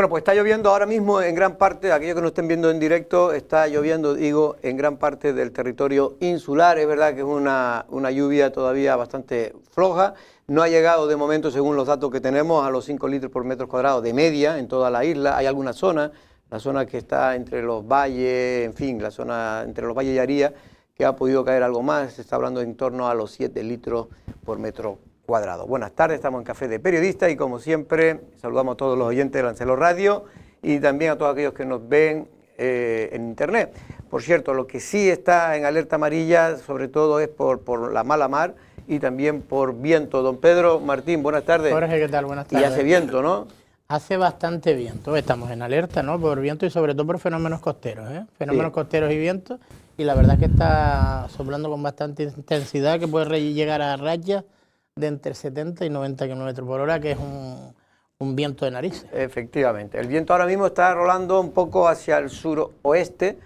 Bueno, pues está lloviendo ahora mismo en gran parte, aquellos que nos estén viendo en directo, está lloviendo, digo, en gran parte del territorio insular. Es verdad que es una lluvia todavía bastante floja. No ha llegado de momento, según los datos que tenemos, a los 5 litros por metro cuadrado de media en toda la isla. Hay algunas zonas, la zona que está entre los valles, en fin, la zona entre los valles y Aría, que ha podido caer algo más. Se está hablando en torno a los 7 litros por metro cuadrado. Buenas tardes, estamos en Café de Periodista y como siempre saludamos a todos los oyentes de Lancelot Radio y también a todos aquellos que nos ven en internet. Por cierto, lo que sí está en alerta amarilla sobre todo es por la mala mar y también por viento. Don Pedro Martín, buenas tardes. Jorge, ¿qué tal? Buenas tardes. Y hace viento, ¿no? Hace bastante viento, estamos en alerta, ¿no? Por viento y sobre todo por fenómenos costeros, Fenómenos costeros y vientos, y la verdad es que está soplando con bastante intensidad, que puede llegar a rayas de entre 70 y 90 kilómetros por hora, que es un viento de narices. Efectivamente. El viento ahora mismo está rolando un poco hacia el suroeste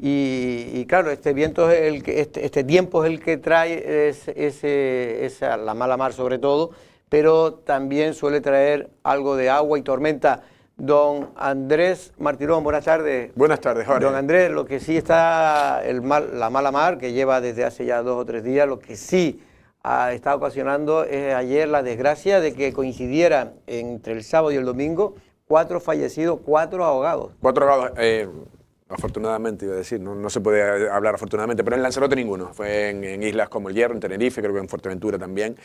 y claro, este viento es el que este tiempo es el que trae esa la mala mar sobre todo, pero también suele traer algo de agua y tormenta. Don Andrés Martirón, buenas tardes. Buenas tardes, Jorge. Don Andrés, lo que sí está la mala mar, que lleva desde hace ya 2 o 3 días, lo que sí está ocasionando ayer la desgracia de que coincidieran entre el sábado y el domingo 4 fallecidos, 4 ahogados. 4 ahogados, afortunadamente iba a decir, no se puede hablar afortunadamente, pero en Lanzarote ninguno. Fue en islas como el Hierro, en Tenerife, creo que en Fuerteventura también.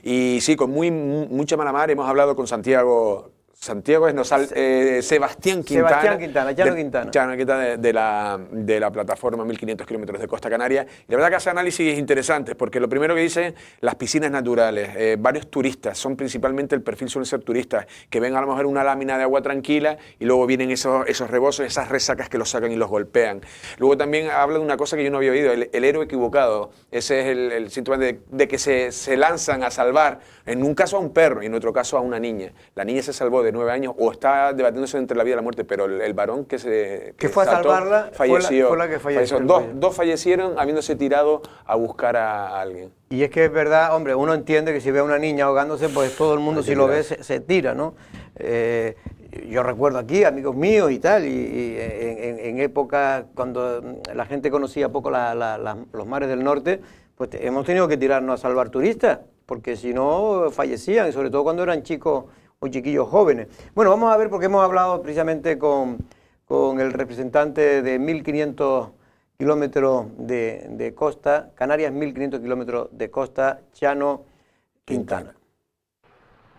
Y sí, con mucha mala mar. Hemos hablado con Santiago es Sebastián Quintana. Llano Quintana. De la plataforma 1500 kilómetros de Costa Canaria. Y la verdad que hace análisis interesantes, porque lo primero que dice, las piscinas naturales, varios turistas, son principalmente el perfil suelen ser turistas, que ven a lo mejor una lámina de agua tranquila y luego vienen esos rebozos, esas resacas que los sacan y los golpean. Luego también habla de una cosa que yo no había oído, el héroe equivocado. Ese es el síntoma de que se lanzan a salvar, en un caso a un perro y en otro caso a una niña. La niña se salvó de 9 años o está debatiéndose entre la vida y la muerte, pero el varón que fue a salvarla falleció. Fue la que falleció. Dos fallecieron habiéndose tirado a buscar a alguien. Y es que es verdad, hombre, uno entiende que si ve a una niña ahogándose, pues todo el mundo si lo ve se tira, ¿no? Yo recuerdo aquí amigos míos y tal, y en épocas cuando la gente conocía poco los mares del norte, pues hemos tenido que tirarnos a salvar turistas, porque si no fallecían, y sobre todo cuando eran chicos o chiquillos jóvenes. Bueno, vamos a ver, porque hemos hablado precisamente con el representante de 1500 kilómetros de costa, Canarias 1500 kilómetros de costa, Llano Quintana.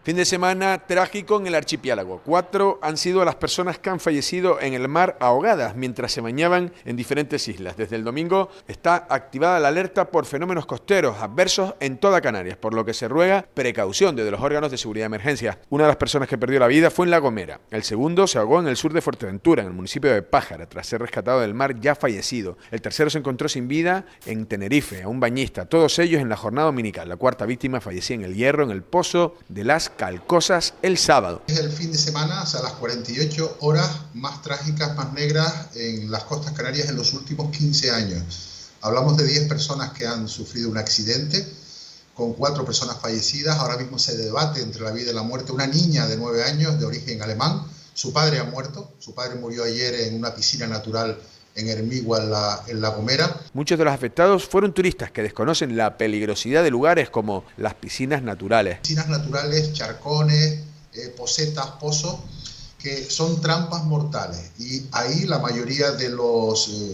Fin de semana trágico en el archipiélago. 4 han sido las personas que han fallecido en el mar ahogadas mientras se bañaban en diferentes islas. Desde el domingo está activada la alerta por fenómenos costeros adversos en toda Canarias, por lo que se ruega precaución desde los órganos de seguridad de emergencia. Una de las personas que perdió la vida fue en La Gomera. El segundo se ahogó en el sur de Fuerteventura, en el municipio de Pájara, tras ser rescatado del mar ya fallecido. El tercero se encontró sin vida en Tenerife, a un bañista. Todos ellos en la jornada dominical. La cuarta víctima fallecía en el Hierro, en el Pozo de las Calcosas, el sábado. Es el fin de semana, o sea, las 48 horas más trágicas, más negras en las costas canarias en los últimos 15 años. Hablamos de 10 personas que han sufrido un accidente, con 4 personas fallecidas. Ahora mismo se debate entre la vida y la muerte. Una niña de 9 años de origen alemán, su padre ha muerto, su padre murió ayer en una piscina natural en Hermigua, en La Gomera. Muchos de los afectados fueron turistas que desconocen la peligrosidad de lugares como las piscinas naturales. Piscinas naturales, charcones, posetas, pozos, que son trampas mortales. Y ahí la mayoría de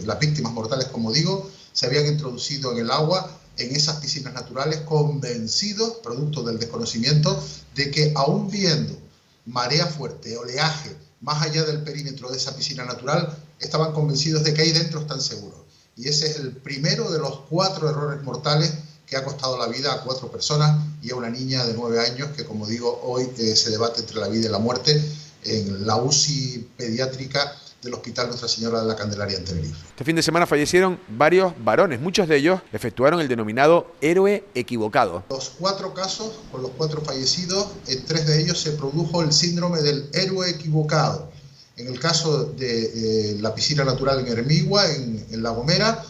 las víctimas mortales, como digo, se habían introducido en el agua, en esas piscinas naturales, convencidos, producto del desconocimiento, de que aún viendo marea fuerte, oleaje, más allá del perímetro de esa piscina natural, estaban convencidos de que ahí dentro están seguros. Y ese es el primero de los 4 errores mortales que ha costado la vida a 4 personas y a una niña de 9 años que, como digo, hoy se debate entre la vida y la muerte en la UCI pediátrica del Hospital Nuestra Señora de la Candelaria en Tenerife. Este fin de semana fallecieron varios varones, muchos de ellos efectuaron el denominado héroe equivocado. Los 4 casos, con los 4 fallecidos, en 3 de ellos se produjo el síndrome del héroe equivocado. En el caso de la piscina natural en Hermigua, en La Gomera,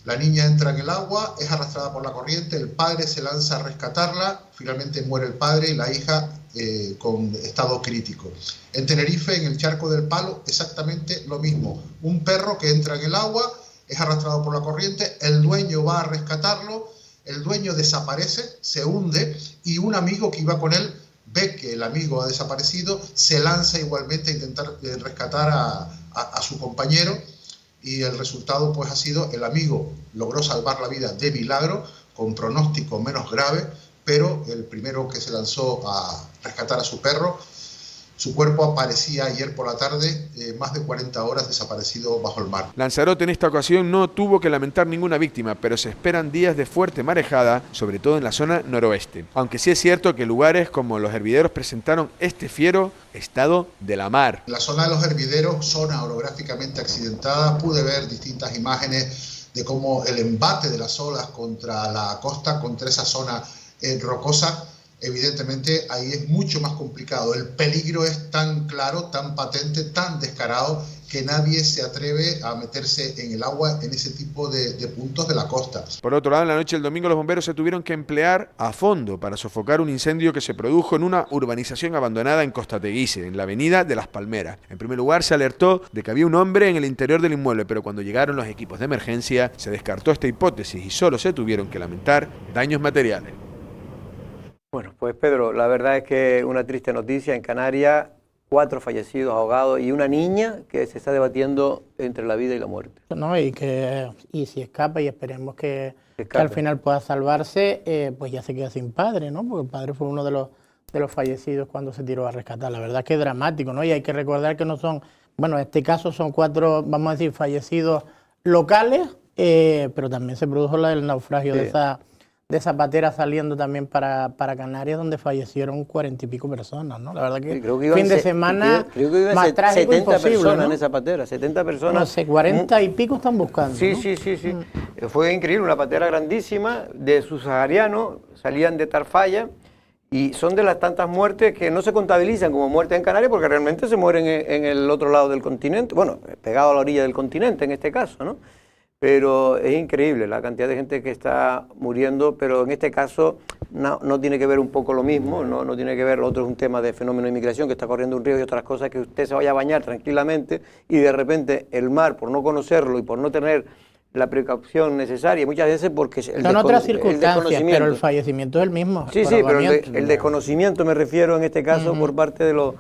La niña entra en el agua, es arrastrada por la corriente, el padre se lanza a rescatarla, finalmente muere el padre y la hija con estado crítico. En Tenerife, en el Charco del Palo, exactamente lo mismo. Un perro que entra en el agua, es arrastrado por la corriente, el dueño va a rescatarlo, el dueño desaparece, se hunde y un amigo que iba con él ve que el amigo ha desaparecido, se lanza igualmente a intentar rescatar a su compañero. Y el resultado pues ha sido, el amigo logró salvar la vida de milagro, con pronóstico menos grave, pero el primero que se lanzó a rescatar a su perro, su cuerpo aparecía ayer por la tarde, más de 40 horas desaparecido bajo el mar. Lanzarote en esta ocasión no tuvo que lamentar ninguna víctima, pero se esperan días de fuerte marejada, sobre todo en la zona noroeste. Aunque sí es cierto que lugares como los Hervideros presentaron este fiero estado de la mar. En la zona de los Hervideros, zona orográficamente accidentada, pude ver distintas imágenes de cómo el embate de las olas contra la costa, contra esa zona rocosa. Evidentemente ahí es mucho más complicado, el peligro es tan claro, tan patente, tan descarado, que nadie se atreve a meterse en el agua en ese tipo de puntos de la costa. Por otro lado, en la noche del domingo los bomberos se tuvieron que emplear a fondo para sofocar un incendio que se produjo en una urbanización abandonada en Costa Teguise, en la avenida de Las Palmeras. En primer lugar se alertó de que había un hombre en el interior del inmueble, pero cuando llegaron los equipos de emergencia se descartó esta hipótesis y solo se tuvieron que lamentar daños materiales. Bueno, pues Pedro, la verdad es que una triste noticia en Canarias, 4 fallecidos ahogados y una niña que se está debatiendo entre la vida y la muerte. No, y si escapa, y esperemos que al final pueda salvarse, pues ya se queda sin padre, ¿no? Porque el padre fue uno de los fallecidos cuando se tiró a rescatar. La verdad es que es dramático, ¿no? Y hay que recordar que no son, bueno, en este caso son 4, vamos a decir, fallecidos locales, pero también se produjo el naufragio de esa patera saliendo también para Canarias, donde fallecieron 40 y pico personas, ¿no? La verdad que, sí, creo que fin de semana creo que iban más trágico 70 imposible, personas, ¿no? en esa patera, 70 personas. No sé, 40 y pico están buscando, Sí, ¿no? sí. Fue increíble, una patera grandísima de subsaharianos, salían de Tarfaya y son de las tantas muertes que no se contabilizan como muertes en Canarias porque realmente se mueren en el otro lado del continente, bueno, pegado a la orilla del continente en este caso, ¿no? Pero es increíble la cantidad de gente que está muriendo, pero en este caso no tiene que ver un poco lo mismo, no tiene que ver, lo otro es un tema de fenómeno de inmigración que está corriendo un río y otras cosas, que usted se vaya a bañar tranquilamente y de repente el mar, por no conocerlo y por no tener la precaución necesaria, muchas veces porque son otras circunstancias, pero el fallecimiento es el mismo. Sí, pero el desconocimiento me refiero en este caso por parte de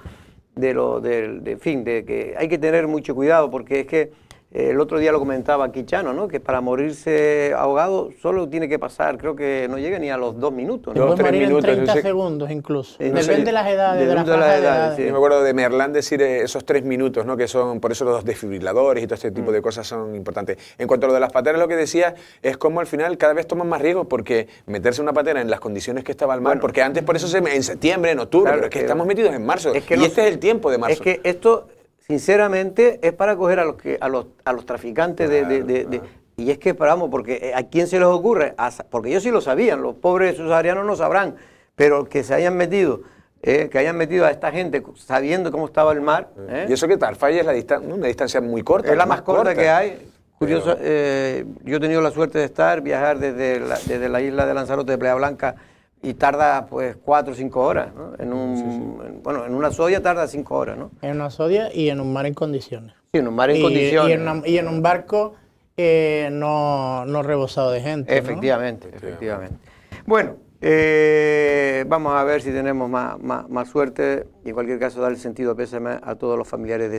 que hay que tener mucho cuidado porque es que el otro día lo comentaba aquí Chano, ¿no? Que para morirse ahogado solo tiene que pasar, creo que no llega ni a los 2 minutos, ¿no? 2 o 3 minutos. En 30 segundos incluso. Depende de las edades, de las edades. Sí. Yo me acuerdo de Merlán decir esos 3 minutos, ¿no? Que son, por eso los desfibriladores y todo este tipo de cosas son importantes. En cuanto a lo de las pateras, lo que decía es como al final cada vez toman más riesgo porque meterse en una patera en las condiciones que estaba el mar, porque antes por eso en septiembre, en octubre, claro, pero es que estamos metidos en marzo y este es el tiempo de marzo. Es que esto sinceramente es para coger a los traficantes y es que paramos, porque ¿a quién se les ocurre? Porque ellos sí lo sabían, los pobres subsaharianos no sabrán, pero que se hayan metido, que hayan metido a esta gente sabiendo cómo estaba el mar. Y eso que Tarfaya es una distancia muy corta. Es la más corta que hay. Curioso, yo he tenido la suerte de viajar desde la isla de Lanzarote de Playa Blanca y tarda pues 4 o 5 horas, ¿no? En una sodia tarda 5 horas, ¿no? En una sodia y en un mar en condiciones. Sí, en un mar en condiciones. Y en un barco no rebosado de gente, efectivamente, ¿no? Efectivamente. Bueno, vamos a ver si tenemos más suerte y en cualquier caso dar el sentido pésame a todos los familiares de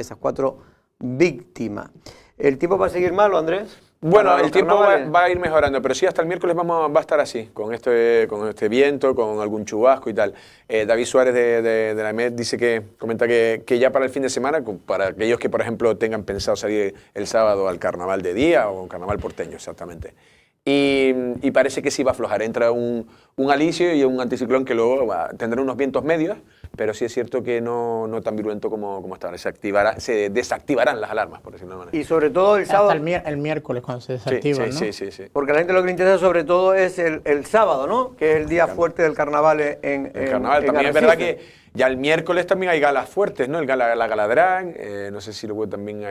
esas 4 víctimas. ¿El tiempo va a seguir malo, Andrés? Bueno, el tiempo va a ir mejorando, pero sí, hasta el miércoles va a estar así, con este viento, con algún chubasco y tal. David Suárez de la EMET comenta que ya para el fin de semana, para aquellos que, por ejemplo, tengan pensado salir el sábado al carnaval de día o un carnaval porteño, exactamente. Y parece que sí va a aflojar. Entra un alisio y un anticiclón que luego tendrá unos vientos medios, pero sí es cierto que no tan virulento como hasta ahora. Se desactivarán las alarmas, por decirlo de una manera. Y sobre todo el sábado. Hasta el miércoles cuando se desactivan, ¿no? Sí. Porque a la gente lo que le interesa sobre todo es el sábado, ¿no? Que es el día fuerte del carnaval en el carnaval. También es verdad que Ya el miércoles también hay galas fuertes, ¿no? La gala drag, no sé si luego también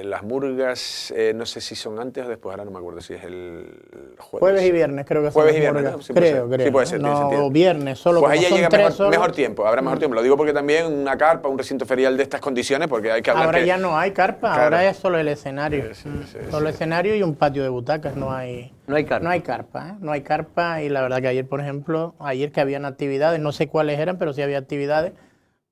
las murgas, no sé si son antes o después, ahora no me acuerdo si es el jueves. Jueves y viernes creo que son. Jueves y viernes, ¿no? Sí, creo. Sí puede ser, tiene sentido. O viernes, solo pues como ahí son llega tres mejor tiempo, habrá mejor tiempo. Lo digo porque también una carpa, un recinto ferial de estas condiciones, porque hay que hablar. Ahora que... ya no hay carpa, Claro. ahora es solo el escenario. Sí, Solo el escenario y un patio de butacas, no hay carpa. No hay carpa, ¿eh? No hay carpa y la verdad que ayer, por ejemplo, ayer que habían actividades, no sé cuáles eran, pero sí había actividades.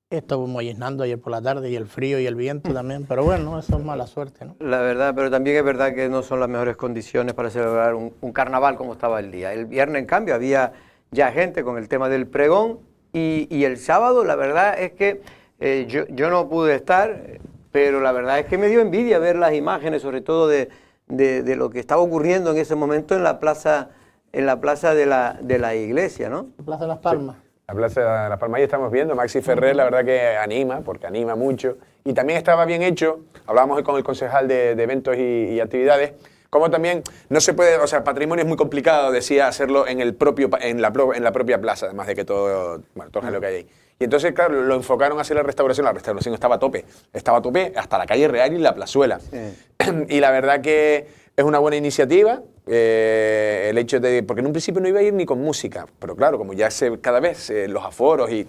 Estuvimos llenando ayer por la tarde y el frío y el viento también, pero bueno, eso es mala suerte, ¿no? La verdad, pero también es verdad que no son las mejores condiciones para celebrar un carnaval como estaba el día. El viernes, en cambio, había ya gente con el tema del pregón y el sábado, la verdad es que yo no pude estar, pero la verdad es que me dio envidia ver las imágenes, sobre todo de lo que estaba ocurriendo en ese momento en la plaza de la iglesia, ¿no? La Plaza de las Palmas. Sí. La Plaza de las Palmas, ahí estamos viendo, Maxi Ferrer, la verdad que anima, porque anima mucho. Y también estaba bien hecho, hablábamos hoy con el concejal de eventos y actividades, como también no se puede, o sea, patrimonio es muy complicado, decía, hacerlo en la propia plaza, además de que todo lo que hay ahí. Y entonces, claro, lo enfocaron hacia la restauración estaba a tope hasta la calle Real y la plazuela. Sí. Y la verdad que es una buena iniciativa, el hecho de, porque en un principio no iba a ir ni con música, pero claro, como ya cada vez los aforos y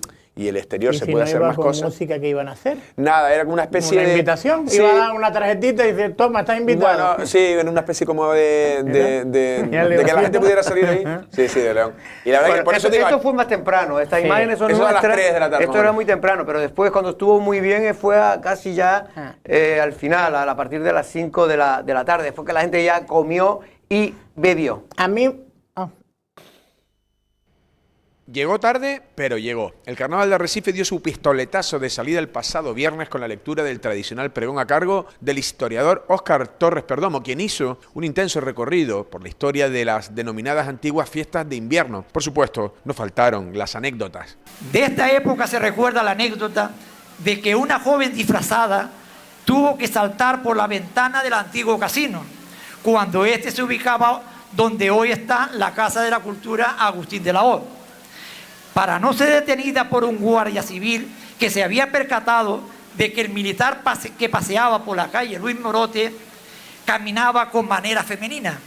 el exterior se puede hacer más cosas. ¿Y música qué iban a hacer? Nada, era como una especie de... ¿Una invitación? Sí. Iba a dar una tarjetita y dice, toma, estás invitado. Bueno, sí, en una especie como de que la gente pudiera salir ahí. Sí, de León. Y la verdad que por eso digo... Esto fue más temprano, estas imágenes son eso a las 3 de la tarde. Esto era muy temprano, pero después cuando estuvo muy bien fue casi ya al final, a partir de las 5 de la tarde, después que la gente ya comió y bebió. A mí... Llegó tarde, pero llegó. El Carnaval de Arrecife dio su pistoletazo de salida el pasado viernes con la lectura del tradicional pregón a cargo del historiador Óscar Torres Perdomo, quien hizo un intenso recorrido por la historia de las denominadas antiguas fiestas de invierno. Por supuesto, no faltaron las anécdotas. De esta época se recuerda la anécdota de que una joven disfrazada tuvo que saltar por la ventana del antiguo casino, cuando este se ubicaba donde hoy está la Casa de la Cultura Agustín de la Hoz. Para no ser detenida por un guardia civil que se había percatado de que el militar que paseaba por la calle Luis Morote caminaba con manera femenina.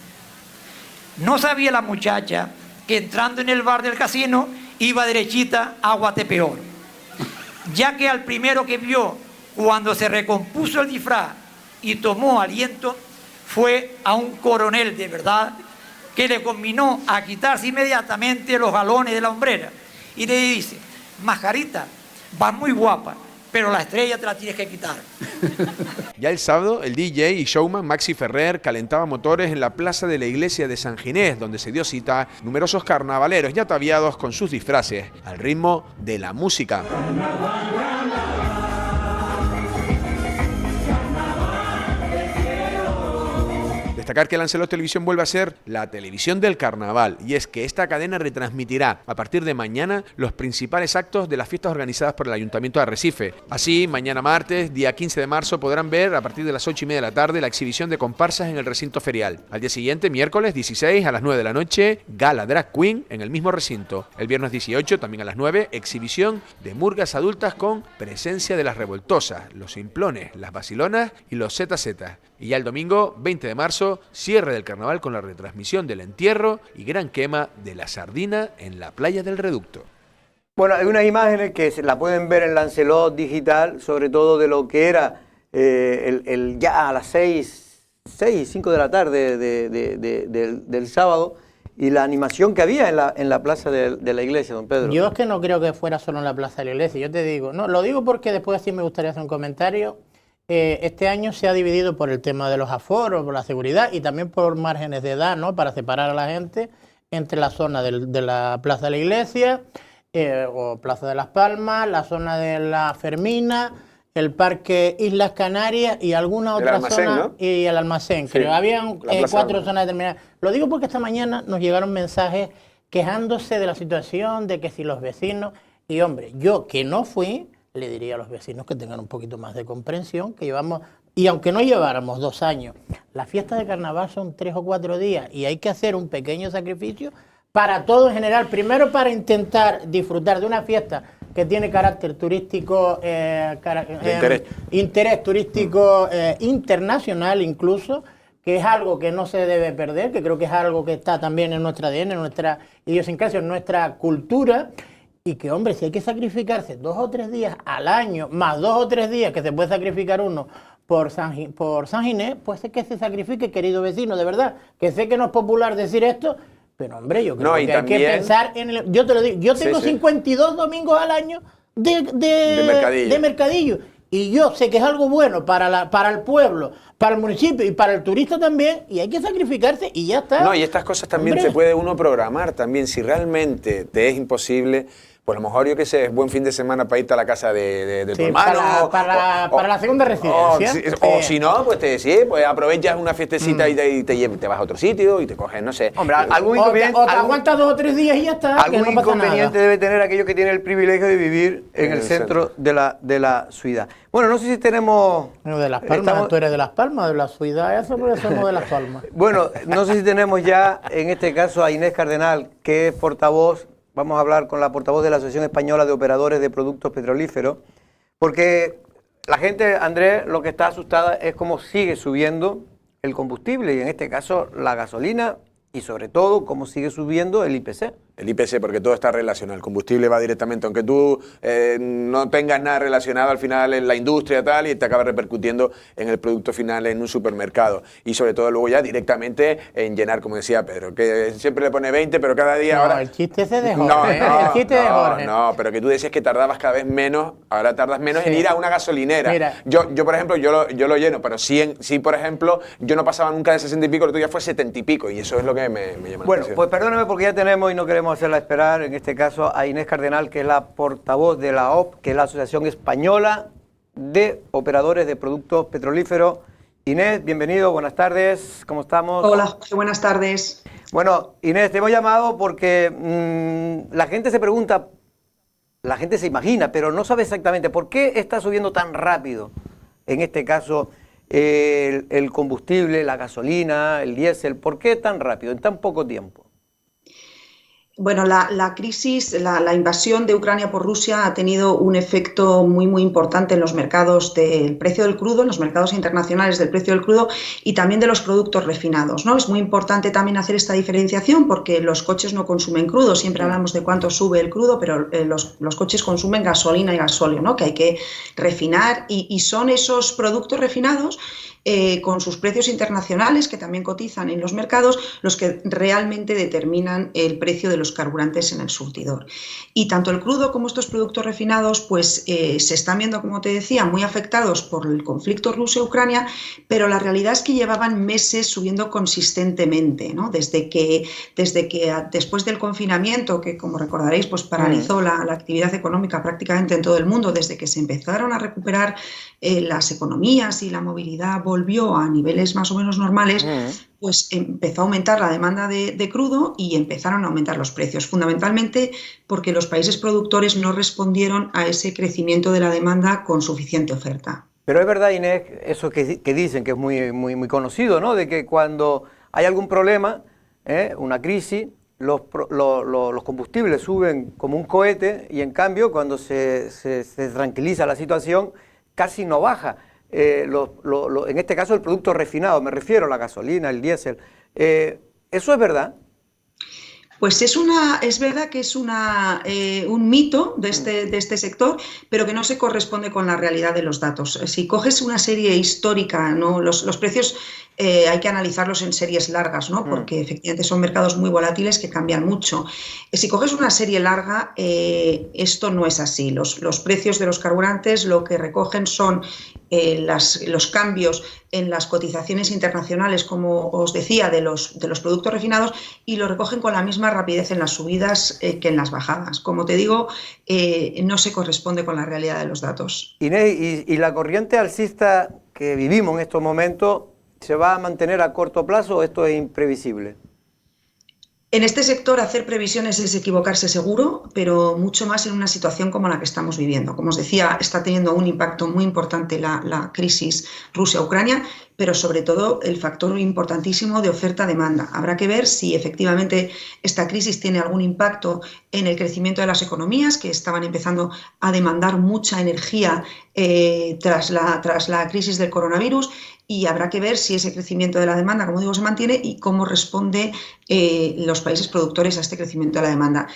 No sabía la muchacha que entrando en el bar del casino iba derechita a Guatepeor, ya que al primero que vio cuando se recompuso el disfraz y tomó aliento fue a un coronel de verdad que le conminó a quitarse inmediatamente los galones de la hombrera. Y le dice, Mascarita, vas muy guapa, pero la estrella te la tienes que quitar. Ya el sábado, el DJ y showman Maxi Ferrer calentaba motores en la plaza de la iglesia de San Ginés, donde se dio cita numerosos carnavaleros ya ataviados con sus disfraces, al ritmo de la música. Destacar que Lancelot Televisión vuelve a ser la televisión del carnaval, y es que esta cadena retransmitirá a partir de mañana los principales actos de las fiestas organizadas por el Ayuntamiento de Arrecife. Así, mañana martes, día 15 de marzo, podrán ver a partir de las 8:30 de la tarde la exhibición de comparsas en el recinto ferial. Al día siguiente, miércoles 16 a las 9 de la noche, gala drag queen en el mismo recinto. El viernes 18, también a las 9, exhibición de murgas adultas con presencia de las revoltosas, los simplones, las vacilonas y los ZZ. Y ya el domingo 20 de marzo, cierre del carnaval con la retransmisión del entierro y gran quema de la sardina en la playa del Reducto. Bueno, hay unas imágenes que se la pueden ver en Lancelot Digital, sobre todo de lo que era ya a las 5 de la tarde del sábado, y la animación que había en la plaza de la iglesia, don Pedro. Yo es que no creo que fuera solo en la plaza de la iglesia, yo te digo, no, lo digo porque después sí me gustaría hacer un comentario. Este año se ha dividido por el tema de los aforos, por la seguridad y también por márgenes de edad, ¿no? Para separar a la gente entre la zona de la Plaza de la Iglesia o Plaza de las Palmas, la zona de la Fermina, el Parque Islas Canarias y alguna otra zona, ¿no? Y el Almacén, creo. Sí, habían 4 zonas determinadas. Lo digo porque esta mañana nos llegaron mensajes quejándose de la situación, de que si los vecinos... Y hombre, yo que no fui... le diría a los vecinos que tengan un poquito más de comprensión, que llevamos, y aunque no lleváramos 2 años, las fiestas de carnaval son 3 o 4 días y hay que hacer un pequeño sacrificio para todo en general. Primero para intentar disfrutar de una fiesta que tiene carácter turístico, interés turístico internacional incluso, que es algo que no se debe perder, que creo que es algo que está también en nuestra ADN, en nuestra idiosincrasia, en nuestra cultura, y que, hombre, si hay que sacrificarse 2 o 3 días al año, más 2 o 3 días que se puede sacrificar uno por San Ginés, pues es que se sacrifique, querido vecino, de verdad, que sé que no es popular decir esto, pero, hombre, yo creo que también hay que pensar en el... Yo te lo digo, yo tengo 52 domingos al año de mercadillo. Y yo sé que es algo bueno para el pueblo, para el municipio y para el turista también, y hay que sacrificarse y ya está. No, y estas cosas también se puede uno programar también. Si realmente te es imposible, pues a lo mejor, yo qué sé, es buen fin de semana para irte a la casa de tu hermano. Para la segunda residencia. O si no, pues pues aprovechas una fiestecita y te vas a otro sitio y te coges, no sé. Hombre, o te aguantas 2 o 3 días y ya está. Algún inconveniente debe tener aquello que tiene el privilegio de vivir en el centro de la ciudad. Bueno, no sé si tenemos... No, de Las Palmas, tú eres de Las Palmas, de la ciudad, eso porque somos de Las Palmas. Bueno, no sé si tenemos ya, en este caso, a Inés Cardenal, que es portavoz. Vamos a hablar con la portavoz de la Asociación Española de Operadores de Productos Petrolíferos, porque la gente, Andrés, lo que está asustada es cómo sigue subiendo el combustible, y en este caso la gasolina, y sobre todo cómo sigue subiendo el IPC. El IPC, porque todo está relacionado. El combustible va directamente, aunque tú no tengas nada relacionado al final en la industria tal, y te acaba repercutiendo en el producto final en un supermercado. Y sobre todo luego ya directamente en llenar, como decía Pedro, que siempre le pone 20, pero cada día ahora... el chiste ese de Jorge. El chiste de Jorge. No, pero que tú decías que tardabas cada vez menos, ahora tardas menos en ir a una gasolinera. Mira. Yo por ejemplo, yo lo lleno, pero sí, por ejemplo, yo no pasaba nunca de 60 y pico, el otro día fue 70 y pico, y eso es lo que me llama la atención. Bueno, pues perdóname porque ya tenemos y no queremos hacerla esperar, en este caso a Inés Cardenal, que es la portavoz de la OP, que es la Asociación Española de Operadores de Productos Petrolíferos. Inés, bienvenido, buenas tardes, ¿cómo estamos? Hola, Jorge, buenas tardes. Bueno, Inés, te hemos llamado porque la gente se pregunta, la gente se imagina, pero no sabe exactamente por qué está subiendo tan rápido, en este caso, el combustible, la gasolina, el diésel. ¿Por qué tan rápido, en tan poco tiempo? Bueno, la crisis, la invasión de Ucrania por Rusia ha tenido un efecto muy, muy importante en los mercados del precio del crudo, en los mercados internacionales del precio del crudo y también de los productos refinados, ¿no? Es muy importante también hacer esta diferenciación porque los coches no consumen crudo, siempre hablamos de cuánto sube el crudo, pero los coches consumen gasolina y gasóleo, ¿no? Que hay que refinar y son esos productos refinados con sus precios internacionales, que también cotizan en los mercados, los que realmente determinan el precio de los carburantes en el surtidor. Y tanto el crudo como estos productos refinados pues se están viendo, como te decía, muy afectados por el conflicto Rusia-Ucrania, pero la realidad es que llevaban meses subiendo consistentemente, ¿no? Desde que después del confinamiento, que como recordaréis pues paralizó la actividad económica prácticamente en todo el mundo, desde que se empezaron a recuperar las economías y la movilidad volvió a niveles más o menos normales, pues empezó a aumentar la demanda de crudo y empezaron a aumentar los precios, fundamentalmente porque los países productores no respondieron a ese crecimiento de la demanda con suficiente oferta. Pero es verdad, Inés, eso que dicen, que es muy, muy, muy conocido, ¿no? De que cuando hay algún problema, una crisis, los combustibles suben como un cohete y en cambio cuando se tranquiliza la situación casi no baja. En este caso el producto refinado, me refiero a la gasolina, el diésel. ¿Eso es verdad? Pues es verdad que es un mito de este sector, pero que no se corresponde con la realidad de los datos. Si coges una serie histórica, ¿no? Los precios hay que analizarlos en series largas, ¿no? Porque efectivamente son mercados muy volátiles que cambian mucho. Si coges una serie larga, esto no es así. Los precios de los carburantes lo que recogen son los cambios en las cotizaciones internacionales, como os decía, de los productos refinados, y lo recogen con la misma rapidez en las subidas que en las bajadas. Como te digo, no se corresponde con la realidad de los datos. Inés, ¿y la corriente alcista que vivimos en estos momentos se va a mantener a corto plazo o esto es imprevisible? En este sector hacer previsiones es equivocarse seguro, pero mucho más en una situación como la que estamos viviendo. Como os decía, está teniendo un impacto muy importante la crisis Rusia-Ucrania, pero sobre todo el factor importantísimo de oferta-demanda. Habrá que ver si efectivamente esta crisis tiene algún impacto en el crecimiento de las economías, que estaban empezando a demandar mucha energía tras la crisis del coronavirus, y habrá que ver si ese crecimiento de la demanda, como digo, se mantiene y cómo responde los países productores a este crecimiento de la demanda.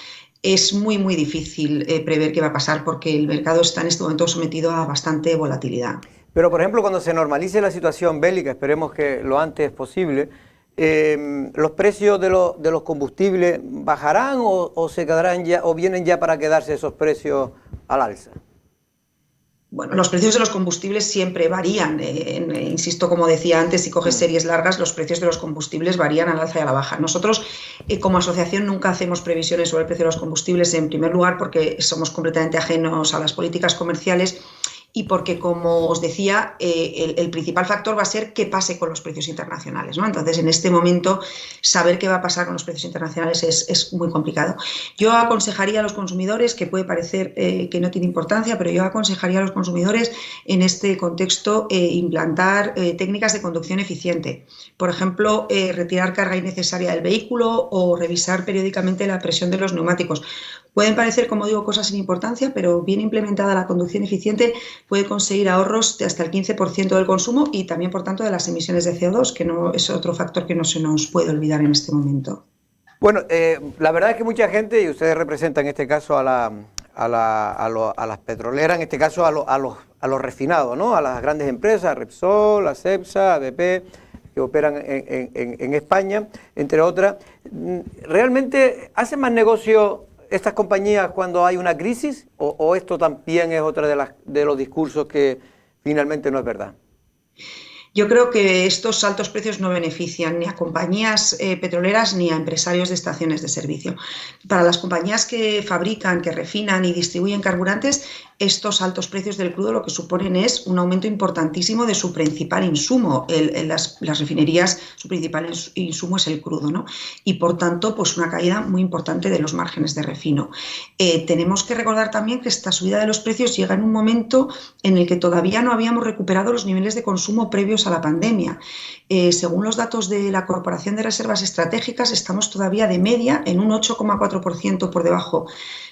Es muy, muy difícil prever qué va a pasar porque el mercado está en este momento sometido a bastante volatilidad. Pero, por ejemplo, cuando se normalice la situación bélica, esperemos que lo antes posible, ¿los precios de los combustibles bajarán o se quedarán ya, o vienen ya para quedarse esos precios al alza? Bueno, los precios de los combustibles siempre varían. Insisto, como decía antes, si coges series largas, los precios de los combustibles varían al alza y a la baja. Nosotros, como asociación, nunca hacemos previsiones sobre el precio de los combustibles, en primer lugar, porque somos completamente ajenos a las políticas comerciales y porque, como os decía, el principal factor va a ser qué pase con los precios internacionales, ¿no? Entonces, en este momento, saber qué va a pasar con los precios internacionales es muy complicado. Yo aconsejaría a los consumidores, que puede parecer que no tiene importancia, pero yo aconsejaría a los consumidores en este contexto implantar técnicas de conducción eficiente. Por ejemplo, retirar carga innecesaria del vehículo o revisar periódicamente la presión de los neumáticos. Pueden parecer, como digo, cosas sin importancia, pero bien implementada la conducción eficiente puede conseguir ahorros de hasta el 15% del consumo y también, por tanto, de las emisiones de CO2, que no es otro factor que no se nos puede olvidar en este momento. Bueno, la verdad es que mucha gente, y ustedes representan en este caso a las petroleras, en este caso a los refinados, ¿no? A las grandes empresas, Repsol, Cepsa, ABP, que operan en España, entre otras. ¿Realmente hacen más negocio estas compañías cuando hay una crisis o esto también es otra de los discursos que finalmente no es verdad? Yo creo que estos altos precios no benefician ni a compañías petroleras ni a empresarios de estaciones de servicio. Para las compañías que fabrican, que refinan y distribuyen carburantes, estos altos precios del crudo lo que suponen es un aumento importantísimo de su principal insumo. Las refinerías, su principal insumo es el crudo, ¿no? Y por tanto, pues una caída muy importante de los márgenes de refino. Tenemos que recordar también que esta subida de los precios llega en un momento en el que todavía no habíamos recuperado los niveles de consumo previos a la pandemia. Según los datos de la Corporación de Reservas Estratégicas, estamos todavía de media en un 8,4% por debajo.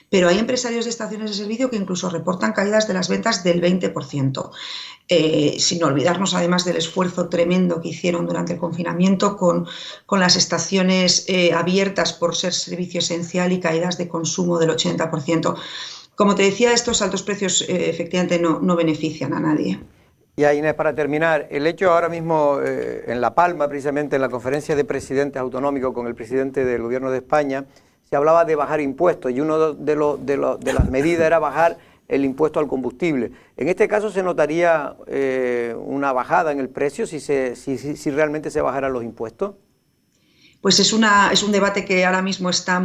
Pero hay empresarios de estaciones de servicio que incluso reportan caídas de las ventas del 20%, sin olvidarnos además del esfuerzo tremendo que hicieron durante el confinamiento con las estaciones abiertas por ser servicio esencial y caídas de consumo del 80%. Como te decía, estos altos precios efectivamente no benefician a nadie. Y ahí, Inés, para terminar, el hecho ahora mismo en La Palma, precisamente en la conferencia de presidentes autonómicos con el presidente del Gobierno de España, se hablaba de bajar impuestos y una de las medidas era bajar el impuesto al combustible. En este caso se notaría una bajada en el precio si realmente se bajaran los impuestos. Pues es un debate que ahora mismo está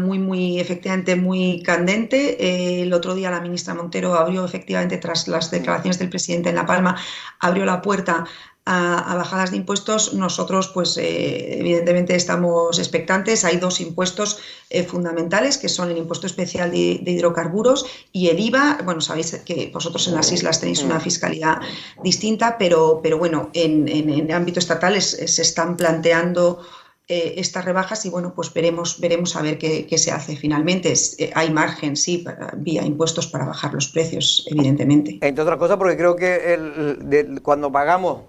efectivamente muy candente. El otro día la ministra Montero abrió efectivamente, tras las declaraciones del presidente en La Palma, abrió la puerta a bajadas de impuestos. Nosotros, pues evidentemente estamos expectantes. Hay dos impuestos fundamentales, que son el impuesto especial de hidrocarburos y el IVA. Bueno, sabéis que vosotros en las islas tenéis una fiscalidad distinta, pero bueno, en el ámbito estatal se están planteando estas rebajas y bueno, pues veremos a ver qué se hace finalmente. Hay margen, sí, vía impuestos para bajar los precios, evidentemente. Entre otras cosas, porque creo que cuando pagamos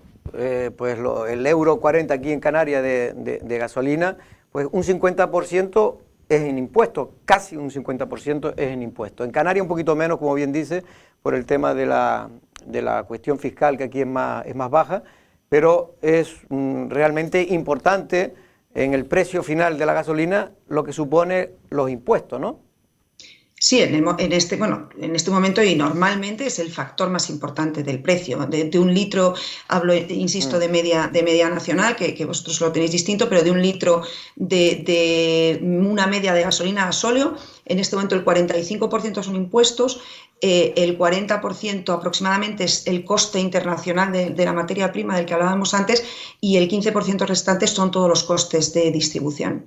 pues el euro 40 aquí en Canarias de gasolina, pues un 50% es en impuestos, casi un 50% es en impuestos. En Canarias un poquito menos, como bien dice, por el tema de la cuestión fiscal, que aquí es más baja, pero es realmente importante en el precio final de la gasolina lo que supone los impuestos, ¿no? Sí, en este momento y normalmente es el factor más importante del precio. De un litro, hablo, insisto, de media nacional, que vosotros lo tenéis distinto, pero de un litro de una media de gasolina a gasóleo, en este momento el 45% son impuestos, el 40% aproximadamente es el coste internacional de la materia prima del que hablábamos antes y el 15% restante son todos los costes de distribución.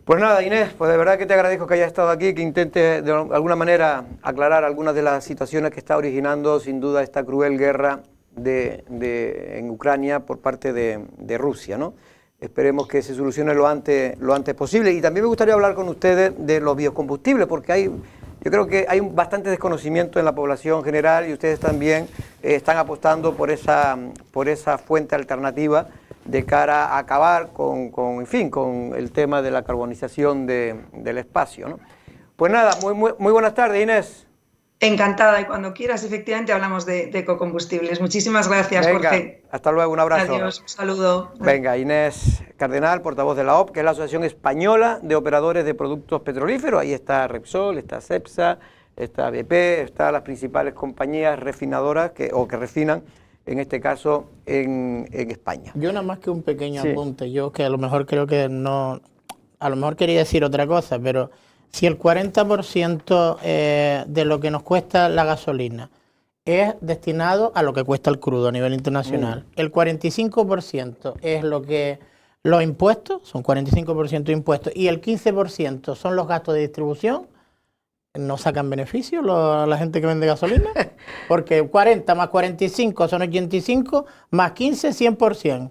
Pues nada, Inés, pues de verdad que te agradezco que hayas estado aquí, que intentes de alguna manera aclarar algunas de las situaciones que está originando sin duda esta cruel guerra en Ucrania por parte de Rusia, ¿no? Esperemos que se solucione lo antes posible. Y también me gustaría hablar con ustedes de los biocombustibles, porque yo creo que hay bastante desconocimiento en la población general y ustedes también están apostando por esa fuente alternativa de cara a acabar con el tema de la carbonización del espacio, ¿no? Pues nada, muy buenas tardes, Inés. Encantada, y cuando quieras, efectivamente, hablamos de ecocombustibles. Muchísimas gracias, Venga, Jorge. hasta luego, un abrazo. Adiós, un saludo. Venga, Inés Cardenal, portavoz de la OP, que es la Asociación Española de Operadores de Productos Petrolíferos. Ahí está Repsol, está Cepsa, está BP, están las principales compañías refinadoras que refinan, en este caso, en España. Yo nada más que un pequeño apunte, yo que a lo mejor creo que no, a lo mejor quería decir otra cosa, pero si el 40% de lo que nos cuesta la gasolina es destinado a lo que cuesta el crudo a nivel internacional, el 45% es los impuestos, son 45% de impuestos, y el 15% son los gastos de distribución, ¿no sacan beneficio la gente que vende gasolina? Porque 40 más 45 son 85, más 15, 100%.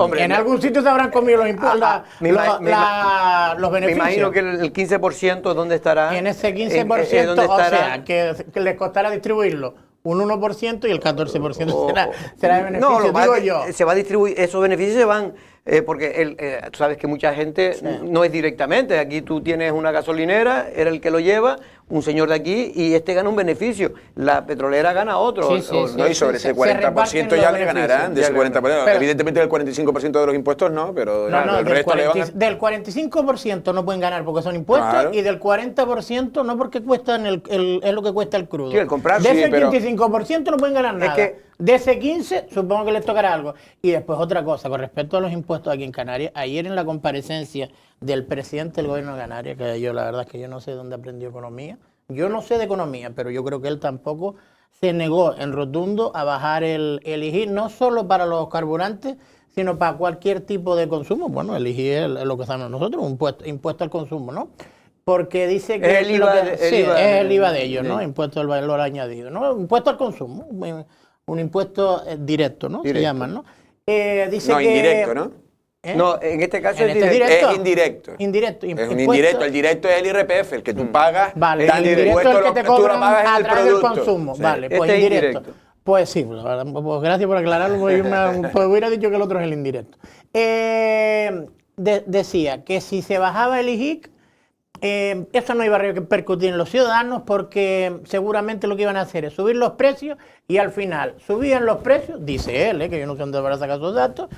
Hombre, en algún sitio se habrán comido los impuestos, los beneficios. Me imagino que el 15%, ¿dónde estará? En ese 15%, o sea, que les costará distribuirlo un 1% y el 14% será de beneficio, no, digo yo. Se va a distribuir, esos beneficios se van, porque tú sabes que mucha gente no es directamente, aquí tú tienes una gasolinera, era el que lo lleva, un señor de aquí, y gana un beneficio, la petrolera gana otro. Y sobre ese 40% ya le ganarán, de ese 40%, pero, evidentemente del 45% de los impuestos no, pero del resto le van a... Del 45% no pueden ganar porque son impuestos, claro, y del 40% no porque cuestan es lo que cuesta el crudo. Sí, el comprar, de ese 25% no pueden ganar nada. De ese 15% supongo que les tocará algo. Y después otra cosa, con respecto a los impuestos aquí en Canarias, ayer en la comparecencia del presidente del gobierno de Canarias, que yo la verdad es que yo no sé dónde aprendió economía, yo no sé de economía, pero yo creo que él tampoco se negó en rotundo a bajar el IGI, no solo para los carburantes, sino para cualquier tipo de consumo. Bueno, el IGI es lo que sabemos nosotros, un impuesto al consumo, ¿no? Porque dice que es el IVA de ellos, ¿no? Impuesto al valor añadido, ¿no? Impuesto al consumo, un impuesto directo, ¿no? Directo. Se llaman, ¿no? Dice no, que, indirecto, ¿no? No, en este caso es indirecto. Indirecto. Es un indirecto. El directo es el IRPF, el que tú pagas. Vale, el indirecto es el que te cobran a través del consumo. Sí. Vale, pues indirecto. Pues sí, pues gracias por aclararlo, porque pues hubiera dicho que el otro es el indirecto. Decía que si se bajaba el IGIC, eso no iba a repercutir en los ciudadanos porque seguramente lo que iban a hacer es subir los precios y al final subían los precios, dice él, que yo no sé dónde van a sacar sus datos,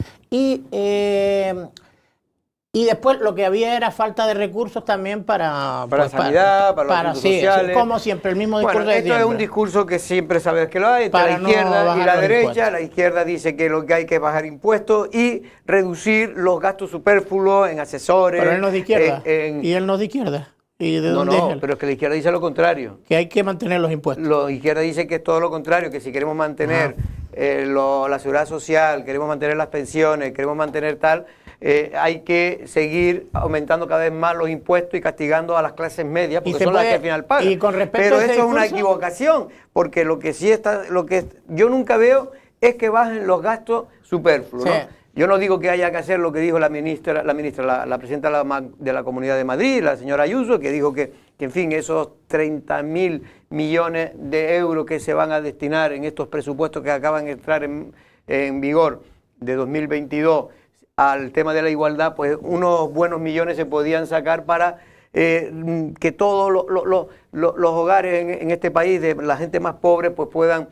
y después lo que había era falta de recursos también para sanidad, para los asuntos sociales. Como siempre, el mismo discurso de siempre. Esto es un discurso que siempre sabes que lo hay, entre la izquierda y la derecha. La izquierda dice que lo que hay que es bajar impuestos y reducir los gastos superfluos en asesores. Pero él no es de izquierda. ¿Y él no es de izquierda? ¿Y de dónde es él? Pero es que la izquierda dice lo contrario. Que hay que mantener los impuestos. La izquierda dice que es todo lo contrario, que si queremos mantener la seguridad social, queremos mantener las pensiones, queremos mantener tal, hay que seguir aumentando cada vez más los impuestos y castigando a las clases medias, porque son las que al final pagan. Y con respecto Pero a ese eso es una equivocación, porque lo que sí está, yo nunca veo es que bajen los gastos superfluos, ¿no? Yo no digo que haya que hacer lo que dijo la presidenta de la Comunidad de Madrid, la señora Ayuso, que dijo que en fin, esos 30.000 millones de euros que se van a destinar en estos presupuestos que acaban de entrar en vigor de 2022 al tema de la igualdad, pues unos buenos millones se podían sacar para que todos los hogares en este país, de la gente más pobre, pues puedan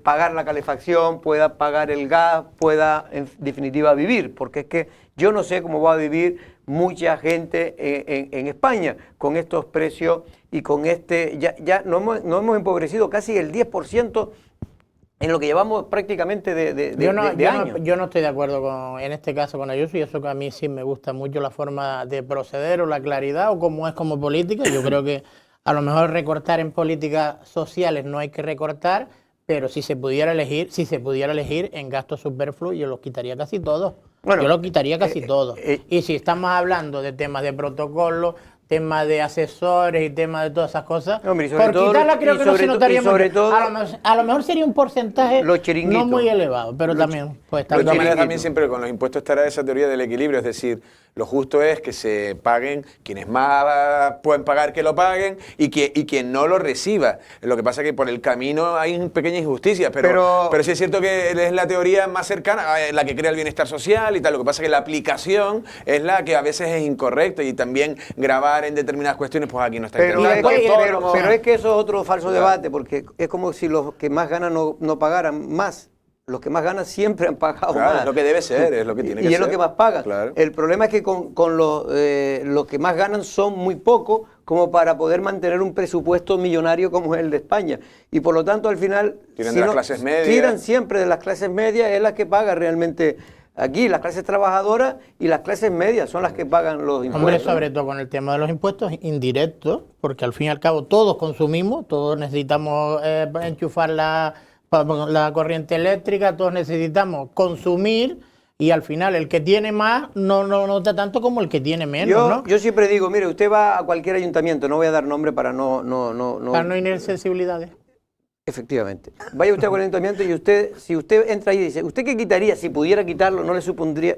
pagar la calefacción, pueda pagar el gas, pueda en definitiva vivir, porque es que yo no sé cómo va a vivir mucha gente en España con estos precios y con ya nos hemos empobrecido casi el 10% en lo que llevamos prácticamente de años. Yo no estoy de acuerdo en este caso con Ayuso, y eso que a mí sí me gusta mucho la forma de proceder o la claridad o cómo es como política. Yo creo que a lo mejor recortar en políticas sociales no hay que recortar, pero si se pudiera elegir en gastos superfluos, yo los quitaría casi todos. Bueno, yo los quitaría casi todos. Y si estamos hablando de temas de protocolo, tema de asesores y tema de todas esas cosas. Hombre, y sobre por todo, quitarla creo que no se notaría mucho. todo, a lo mejor sería un porcentaje los chiringuitos. no muy elevado, pero también puede estar. De todas bien. maneras, también siempre con los impuestos estará esa teoría del equilibrio, es decir, lo justo es que se paguen quienes más pueden pagar, que lo paguen, y quien no lo reciba. Lo que pasa es que por el camino hay pequeñas injusticias, pero sí es cierto que es la teoría más cercana, la que crea el bienestar social y tal. Lo que pasa es que la aplicación es la que a veces es incorrecta, y también grabar en determinadas cuestiones, pues aquí no está pero es que eso es otro falso Claro. debate, porque es como si los que más ganan no pagaran más. Los que más ganan siempre han pagado Claro, más. es lo que debe ser, es lo que tiene que ser. Y es lo que más pagan. Claro. El problema es que con los que más ganan son muy pocos como para poder mantener un presupuesto millonario como es el de España. Y por lo tanto, al final... Tiran de las clases medias. Tiran siempre de las clases medias, es la que paga realmente aquí. Las clases trabajadoras y las clases medias son las que pagan los impuestos. Hombre, sobre todo con el tema de los impuestos indirectos, porque al fin y al cabo todos consumimos, todos necesitamos enchufar la corriente eléctrica, todos necesitamos consumir, y al final el que tiene más no nota tanto como el que tiene menos, ¿no? Yo siempre digo, mire, usted va a cualquier ayuntamiento, no voy a dar nombre para no... Para no ir sensibilidades. Efectivamente. Vaya usted a cualquier ayuntamiento y usted, si usted entra ahí y dice, ¿usted qué quitaría? Si pudiera quitarlo, no le supondría,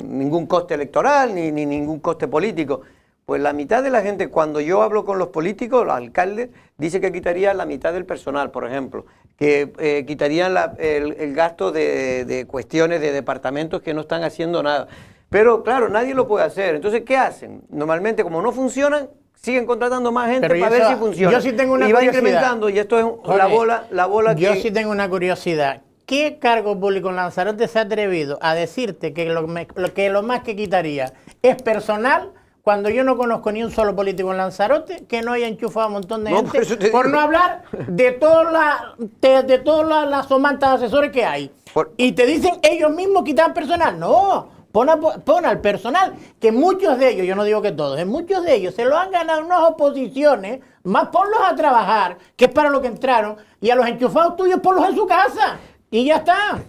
ningún coste electoral ni ningún coste político. Pues la mitad de la gente, cuando yo hablo con los políticos, los alcaldes, dice que quitaría la mitad del personal, por ejemplo, que quitarían el gasto de cuestiones de departamentos que no están haciendo nada. Pero claro, nadie lo puede hacer. Entonces, ¿qué hacen? Normalmente, como no funcionan, siguen contratando más gente para ver si funciona. Yo sí tengo una y va curiosidad. incrementando, y esto es la bola que... Yo sí tengo una curiosidad. ¿Qué cargo público en Lanzarote se ha atrevido a decirte que lo más que quitaría es personal, cuando yo no conozco ni un solo político en Lanzarote que no haya enchufado a un montón de gente, por no hablar de todas las somantas de asesores que hay? Y te dicen ellos mismos quitar personal. No, pon al personal, que muchos de ellos, yo no digo que todos, muchos de ellos se lo han ganado en unas oposiciones, más ponlos a trabajar, que es para lo que entraron, y a los enchufados tuyos ponlos en su casa, y ya está.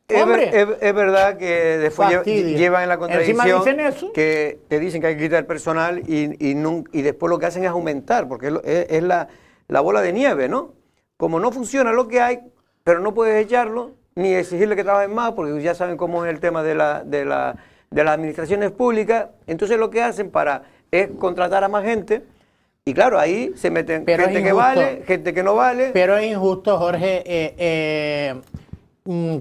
Es verdad que después llevan en la contradicción que te dicen que hay que quitar el personal y después lo que hacen es aumentar, porque es la bola de nieve, ¿no? Como no funciona lo que hay, pero no puedes echarlo, ni exigirle que trabajen más, porque ya saben cómo es el tema de las administraciones públicas, entonces lo que hacen es contratar a más gente, y claro, ahí se meten gente que vale, gente que no vale. Pero es injusto, Jorge,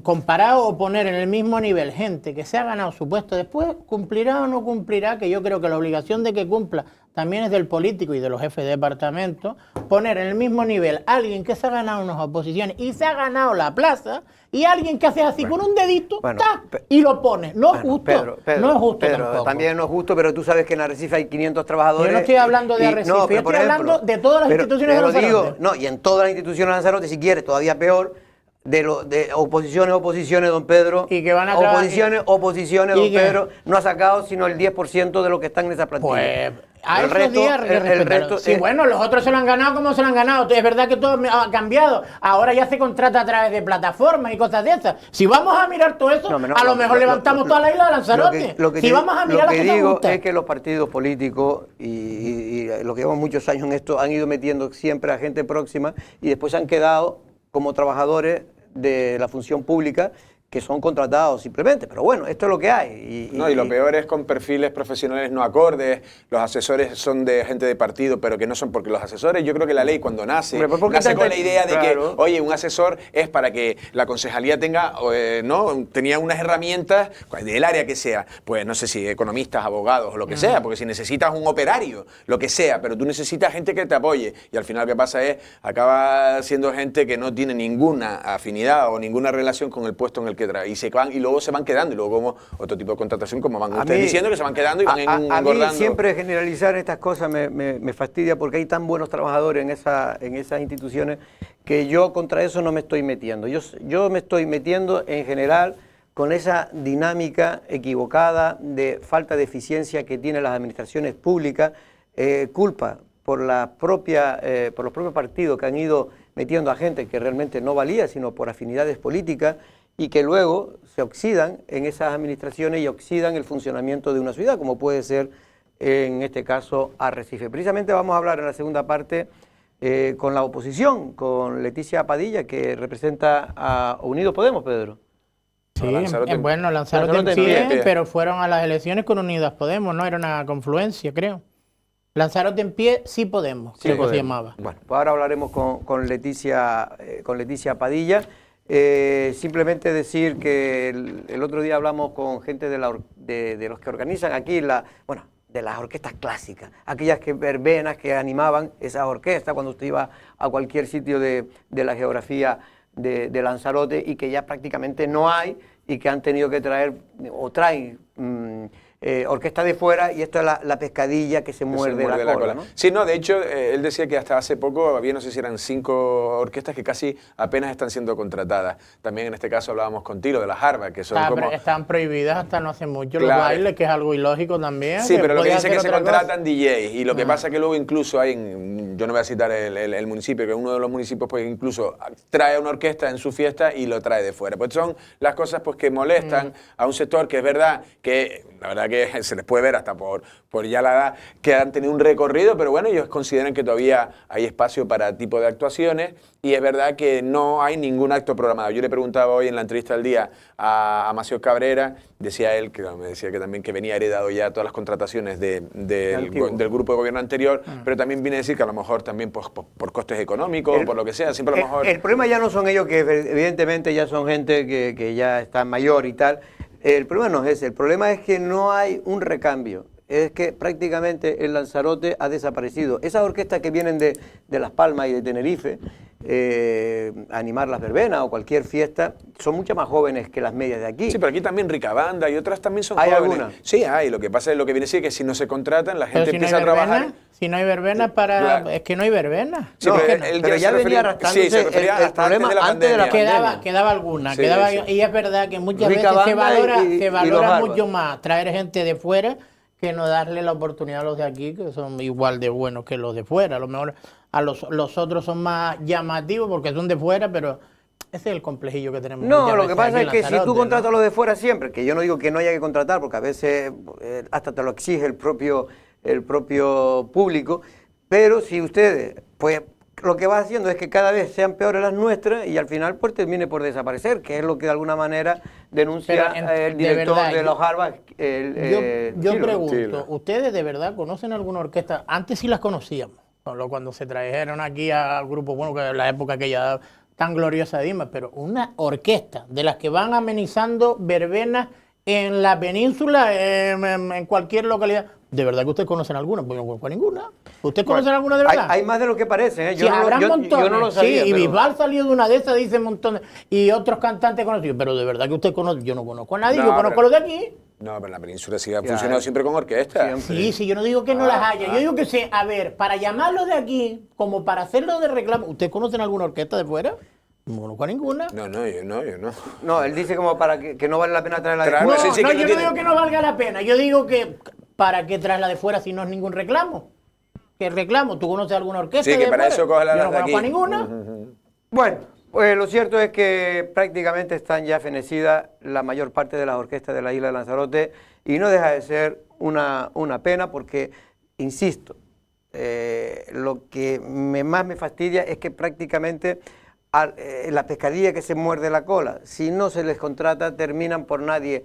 comparado o poner en el mismo nivel gente que se ha ganado su puesto, después cumplirá o no cumplirá, que yo creo que la obligación de que cumpla también es del político y de los jefes de departamento, poner en el mismo nivel a alguien que se ha ganado unas oposiciones y se ha ganado la plaza, y alguien que hace así con un dedito, y lo pone. No es justo. No es justo tampoco. También no es justo, pero tú sabes que en Arrecife hay 500 trabajadores. Yo no estoy hablando de Arrecife, yo estoy hablando de todas las instituciones de Lanzarote. Y en todas las instituciones de Lanzarote, si quieres, todavía peor, de oposiciones, don Pedro. Y que van a oposiciones, don Pedro, no ha sacado sino el 10% de lo que están en esa plantilla. Pues a esos días el resto sí, bueno, los otros se lo han ganado como se lo han ganado. Es verdad que todo ha cambiado. Ahora ya se contrata a través de plataformas y cosas de esas. Si vamos a mirar todo eso, a lo mejor levantamos toda la isla de Lanzarote. Si vamos a mirar lo que digo es que los partidos políticos y los que llevan muchos años en esto han ido metiendo siempre a gente próxima y después se han quedado como trabajadores de la función pública que son contratados simplemente, pero bueno, esto es lo que hay. Y lo peor es con perfiles profesionales no acordes, los asesores son de gente de partido, pero que no son, porque los asesores, yo creo que la ley cuando nace con la idea de que, oye, un asesor es para que la concejalía tenga, tenía unas herramientas del área que sea, pues no sé si economistas, abogados o lo que sea, porque si necesitas un operario, lo que sea, pero tú necesitas gente que te apoye, y al final lo que pasa es, acaba siendo gente que no tiene ninguna afinidad o ninguna relación con el puesto en el que y luego se van quedando, y luego como otro tipo de contratación, como van ustedes diciendo, que se van quedando y van engordando. A mí siempre generalizar estas cosas me fastidia, porque hay tan buenos trabajadores en esas instituciones que yo contra eso no me estoy metiendo. Yo me estoy metiendo en general con esa dinámica equivocada de falta de eficiencia que tienen las administraciones públicas, culpa por los propios partidos que han ido metiendo a gente que realmente no valía, sino por afinidades políticas, y que luego se oxidan en esas administraciones y oxidan el funcionamiento de una ciudad, como puede ser en este caso Arrecife. Precisamente vamos a hablar en la segunda parte con la oposición, con Leticia Padilla, que representa a Unidos Podemos, Pedro. Sí, bueno, Lanzarote en pie, pero fueron a las elecciones con Unidas Podemos, no era una confluencia, creo. Lanzarote en pie, sí Podemos, creo que se llamaba. Bueno, pues ahora hablaremos con Leticia Padilla. Simplemente decir que el otro día hablamos con gente de los que organizan aquí de las orquestas clásicas, aquellas verbenas que animaban esas orquestas cuando usted iba a cualquier sitio de la geografía de Lanzarote, y que ya prácticamente no hay, y que han tenido que traer o traen orquesta de fuera, y esto es la pescadilla que se muerde la cola, ¿no? Sí, no, de hecho, él decía que hasta hace poco había, no sé si eran 5 orquestas que casi apenas están siendo contratadas. También en este caso hablábamos con Tilo de las Harvard, que son como... Están prohibidas hasta no hace mucho, los bailes, que es algo ilógico también. Sí, pero lo que dice es que se contratan DJs, y lo que pasa es que luego incluso hay, yo no voy a citar el municipio, que uno de los municipios pues incluso trae una orquesta en su fiesta y lo trae de fuera. Pues son las cosas pues que molestan a un sector que es verdad que, la verdad que se les puede ver hasta por ya la edad, que han tenido un recorrido, pero bueno, ellos consideran que todavía hay espacio para tipo de actuaciones, y es verdad que no hay ningún acto programado. Yo le preguntaba hoy en la entrevista del día a Amasio Cabrera, decía él, que me decía que también que venía heredado ya todas las contrataciones del grupo de gobierno anterior, pero también viene a decir que a lo mejor también por costes económicos, por lo que sea, siempre a lo mejor... El problema ya no son ellos, que evidentemente ya son gente que ya está mayor y tal. El problema no es ese, el problema es que no hay un recambio. Es que prácticamente el Lanzarote ha desaparecido. Esas orquestas que vienen de Las Palmas y de Tenerife a animar las verbenas o cualquier fiesta, son mucho más jóvenes que las medias de aquí. Sí, pero aquí también Rica Banda y otras también son jóvenes. ¿Hay alguna? Sí, hay. Lo que pasa es lo que viene a decir que si no se contratan, la gente empieza a trabajar... Si no hay verbenas Claro. Es que no hay verbenas. Sí, no, pero ya venía arrastrándose el problema antes de la pandemia. Quedaba alguna. Sí, y es verdad que muchas veces se valora mucho más traer gente de fuera que no darle la oportunidad a los de aquí, que son igual de buenos que los de fuera. A lo mejor a los otros son más llamativos porque son de fuera, pero ese es el complejillo que tenemos. No, lo que pasa es que si tú contratas a los de fuera siempre, que yo no digo que no haya que contratar, porque a veces hasta te lo exige el propio público, pero si ustedes, pues lo que va haciendo es que cada vez sean peores las nuestras y al final pues termine por desaparecer, que es lo que de alguna manera denuncia el director de los Harvard. Yo pregunto, ¿ustedes de verdad conocen alguna orquesta? Antes sí las conocíamos, cuando se trajeron aquí al grupo, bueno, que en la época aquella tan gloriosa de Dimas, pero una orquesta de las que van amenizando verbenas en la península, en cualquier localidad. ¿De verdad que ustedes conocen alguna? Pues no conozco ninguna. ¿Ustedes conocen alguna de verdad? Hay más de lo que parece, ¿eh? Yo no lo sabía. Sí, y Bisbal salió de una de esas, dice un montón y otros cantantes conocidos. Pero de verdad que usted conoce, yo no conozco a nadie, yo conozco a los de aquí. No, pero en la península sí ha funcionado siempre con orquesta. Sí, yo no digo que no las haya. Yo digo que sí, a ver, para llamarlos de aquí, como para hacerlo de reclamo, ¿ustedes conocen alguna orquesta de fuera? No conozco a ninguna. Yo no. No, él dice como para que no vale la pena traerla de fuera. No, yo no digo que no valga la pena. Yo digo que ¿para qué traerla de fuera si no es ningún reclamo? ¿Qué reclamo? ¿Tú conoces alguna orquesta? Sí, que para eso coge la de aquí. Yo no conozco a ninguna. Bueno, pues lo cierto es que prácticamente están ya fenecidas la mayor parte de las orquestas de la isla de Lanzarote, y no deja de ser una pena porque, insisto, lo que más me fastidia es que prácticamente la pescadilla que se muerde la cola, si no se les contrata, terminan por nadie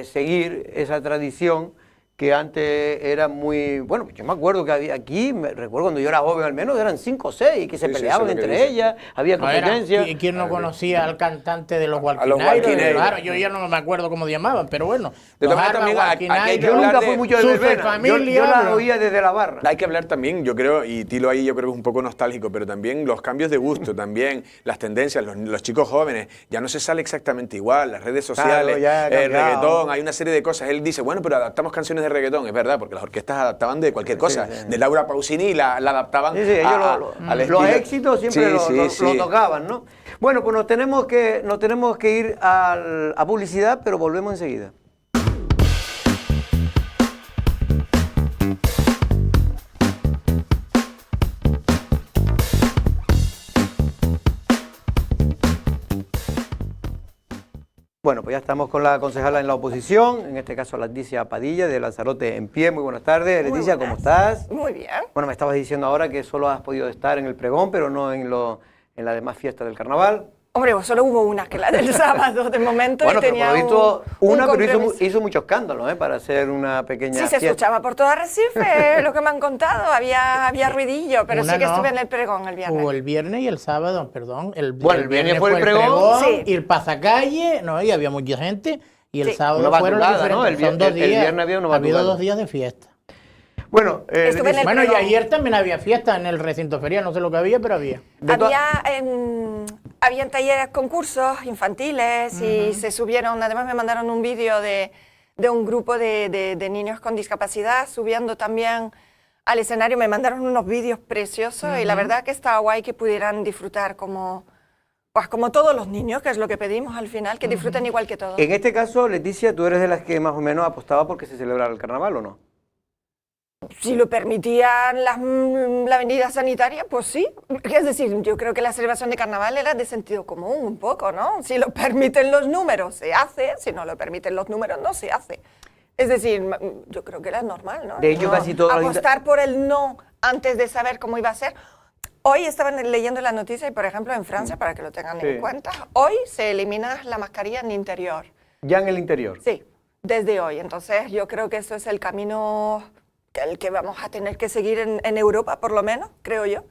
seguir esa tradición que antes era muy... Bueno, yo me acuerdo que había aquí, recuerdo cuando yo era joven al menos, eran 5 o 6 que se peleaban entre ellas, había competencia. ¿Y quién no conocía al cantante de los Walquinairos? Claro, yo ya no me acuerdo cómo llamaban, pero bueno. Yo nunca fui mucho de verbena, yo la oía desde la barra. Hay que hablar también, yo creo, y Tilo ahí yo creo que es un poco nostálgico, pero también los cambios de gusto, también las tendencias, los chicos jóvenes, ya no se sale exactamente igual, las redes sociales, el reggaetón, hay una serie de cosas. Él dice, bueno, pero adaptamos canciones de reggaetón, es verdad, porque las orquestas adaptaban de cualquier cosa, de Laura Pausini la adaptaban al estilo. Los éxitos siempre lo tocaban, ¿no? Bueno, pues nos tenemos que ir a publicidad, pero volvemos enseguida. Bueno, pues ya estamos con la concejala en la oposición, en este caso Leticia Padilla de Lanzarote en pie. Muy buenas tardes. Leticia, ¿cómo estás? Muy bien. Bueno, me estabas diciendo ahora que solo has podido estar en el pregón, pero no en las demás fiestas del carnaval. Hombre, pues solo hubo una, que la del sábado de momento. Bueno, y tenía pero por lo visto una, pero hizo hizo mucho escándalo, para hacer una pequeña Sí, se fiesta. escuchaba por todo Arrecife, lo que me han contado, había ruidillo, pero Una sí que no. estuve en el pregón el viernes. Hubo el viernes y el sábado, perdón. El viernes fue el pregón. sí. Y el pasacalle, no, y había mucha gente. Y el Sí. sábado Una fueron batucada, diferentes. ¿no? El Son 2 días. el viernes había una Ha habido batucada. 2 días de fiesta. Bueno, Estuve en el Bueno, y pregón. ayer también había fiesta en el recinto ferial, no sé lo que había, pero había. Habían talleres, concursos infantiles y se subieron, además me mandaron un vídeo de un grupo de niños con discapacidad subiendo también al escenario, me mandaron unos vídeos preciosos y la verdad que estaba guay que pudieran disfrutar como todos los niños, que es lo que pedimos al final, que disfruten igual que todos. En este caso, Leticia, ¿tú eres de las que más o menos apostaba porque se celebrara el carnaval o no? Si lo permitían la avenida sanitaria, pues sí. Es decir, yo creo que la celebración de carnaval era de sentido común un poco, ¿no? Si lo permiten los números, se hace. Si no lo permiten los números, no se hace. Es decir, yo creo que era normal, ¿no? De hecho, casi todo... Apostar por el no antes de saber cómo iba a ser. Hoy estaban leyendo la noticia y, por ejemplo, en Francia, para que lo tengan en cuenta, hoy se elimina la mascarilla en interior. Ya en el interior. Sí, desde hoy. Entonces, yo creo que eso es el camino... el que vamos a tener que seguir en Europa, por lo menos, creo yo.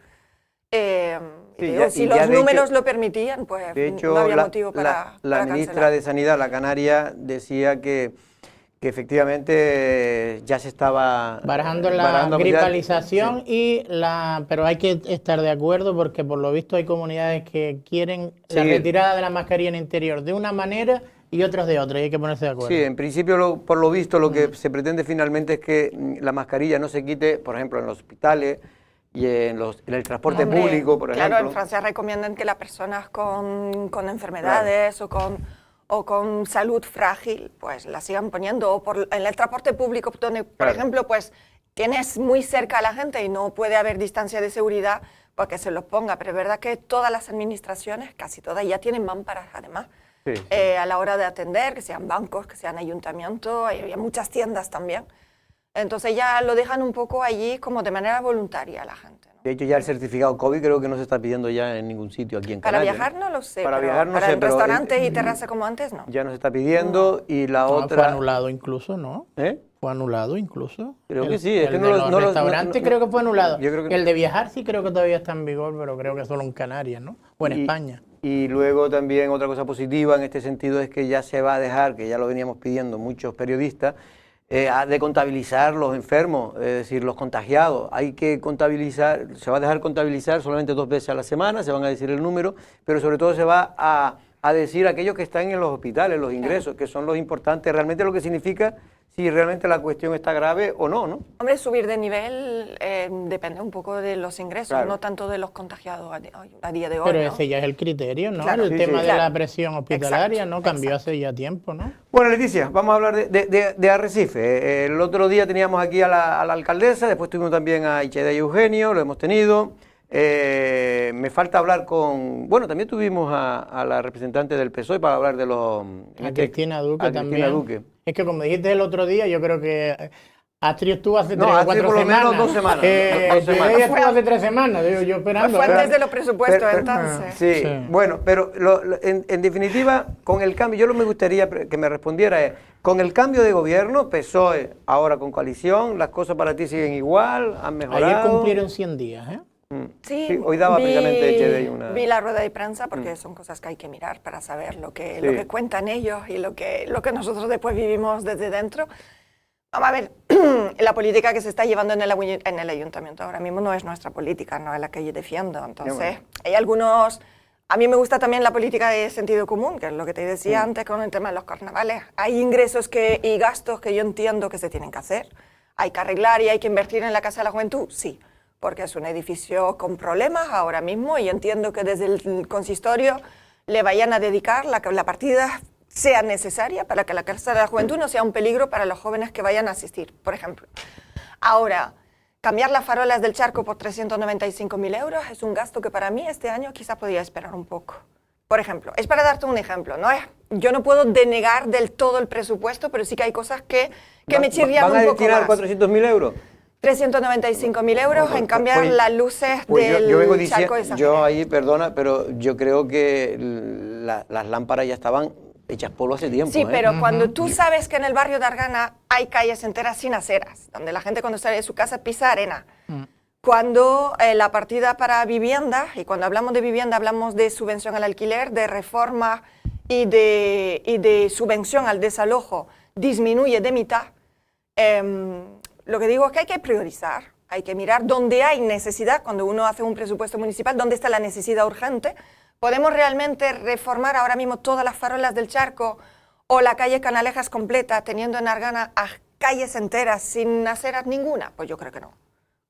Si los números lo permitían, pues de hecho, no había motivo para la ministra cancelar. de Sanidad, la canaria, decía que efectivamente ya se estaba Barajando la gripalización pero hay que estar de acuerdo porque por lo visto hay comunidades que quieren la retirada de la mascarilla en interior de una manera y otras de otra, y hay que ponerse de acuerdo. Sí, en principio, por lo visto, lo que se pretende finalmente es que la mascarilla no se quite, por ejemplo, en los hospitales y en el transporte público, por ejemplo. Claro, en Francia recomiendan que las personas con enfermedades o con salud frágil, pues la sigan poniendo, o en el transporte público, donde, por ejemplo, pues tienes muy cerca a la gente y no puede haber distancia de seguridad, pues que se los ponga. Pero es verdad que todas las administraciones, casi todas, ya tienen mamparas, además. Sí. A la hora de atender, que sean bancos, que sean ayuntamientos, hay muchas tiendas también. Entonces ya lo dejan un poco allí como de manera voluntaria a la gente, ¿no? De hecho, ya el certificado COVID creo que no se está pidiendo ya en ningún sitio aquí en Canarias. Para viajar no lo sé, para pero viajar no para sé, en restaurantes y terrazas como antes no. Ya no se está pidiendo y la otra... Fue anulado incluso, ¿no? Fue anulado incluso. Creo que sí. El de los restaurantes creo que fue anulado. Yo creo que el de viajar sí creo que todavía está en vigor, pero creo que solo en Canarias, ¿no? O en España. Y luego también otra cosa positiva en este sentido es que ya se va a dejar, que ya lo veníamos pidiendo muchos periodistas, de contabilizar los enfermos, es decir, los contagiados. Hay que contabilizar, se va a dejar contabilizar solamente 2 veces a la semana, se van a decir el número, pero sobre todo se va a decir aquellos que están en los hospitales, los ingresos, que son los importantes, realmente lo que significa si realmente la cuestión está grave o no, ¿no? Hombre, subir de nivel depende un poco de los ingresos, claro. No tanto de los contagiados a día de hoy. Pero ¿no? ese ya es el criterio, ¿no? Claro. El tema de claro. la presión hospitalaria, Exacto, ¿no? Cambió hace ya tiempo, ¿no? Bueno, Leticia, vamos a hablar de Arrecife. El otro día teníamos aquí a la alcaldesa, después tuvimos también a Icheda y Eugenio, lo hemos tenido. Me falta hablar con... Bueno, también tuvimos a la representante del PSOE para hablar de los... A Cristina Duque también. Cristina Duque. Es que como dijiste el otro día, yo creo que Astrid estuvo hace 3 o Astrid 4 por lo semanas. menos 2 semanas. Ella estuvo hace 3 semanas, digo yo esperando. Fue antes de los presupuestos, entonces. Sí, bueno, pero en definitiva, con el cambio, yo lo que me gustaría que me respondiera es, con el cambio de gobierno, PSOE, ahora con coalición, ¿las cosas para ti siguen igual? ¿Han mejorado? Ayer cumplieron 100 días, ¿eh? Sí, hoy daba precisamente vi la rueda de prensa porque son cosas que hay que mirar para saber lo que cuentan ellos y lo que nosotros después vivimos desde dentro. Vamos a ver, la política que se está llevando en el ayuntamiento ahora mismo no es nuestra política, no es la que yo defiendo. Entonces, hay algunos... A mí me gusta también la política de sentido común, que es lo que te decía antes con el tema de los carnavales. Hay ingresos y gastos que yo entiendo que se tienen que hacer. Hay que arreglar y hay que invertir en la Casa de la Juventud, sí. Porque es un edificio con problemas ahora mismo y entiendo que desde el consistorio le vayan a dedicar la partida sea necesaria para que la Casa de la Juventud no sea un peligro para los jóvenes que vayan a asistir, por ejemplo. Ahora, cambiar las farolas del charco por 395.000 euros es un gasto que para mí este año quizá podría esperar un poco. por ejemplo, es para darte un ejemplo, ¿no? Yo no puedo denegar del todo el presupuesto, pero sí que hay cosas que me chirrían un poco más. ¿Van a destinar 400.000 euros? 395.000 euros en cambiar las luces del Charco de San Yo Ginés. ahí, perdona, pero yo creo que las lámparas ya estaban hechas polvo hace tiempo. Sí, pero cuando tú sabes que en el barrio de Argana hay calles enteras sin aceras, donde la gente cuando sale de su casa pisa arena, cuando la partida para vivienda, y cuando hablamos de vivienda hablamos de subvención al alquiler, de reforma y de subvención al desalojo, disminuye de mitad, lo que digo es que hay que priorizar, hay que mirar dónde hay necesidad, cuando uno hace un presupuesto municipal, dónde está la necesidad urgente. ¿Podemos realmente reformar ahora mismo todas las farolas del Charco o la calle Canalejas completa, teniendo en Argana a calles enteras sin aceras ninguna? Pues yo creo que no.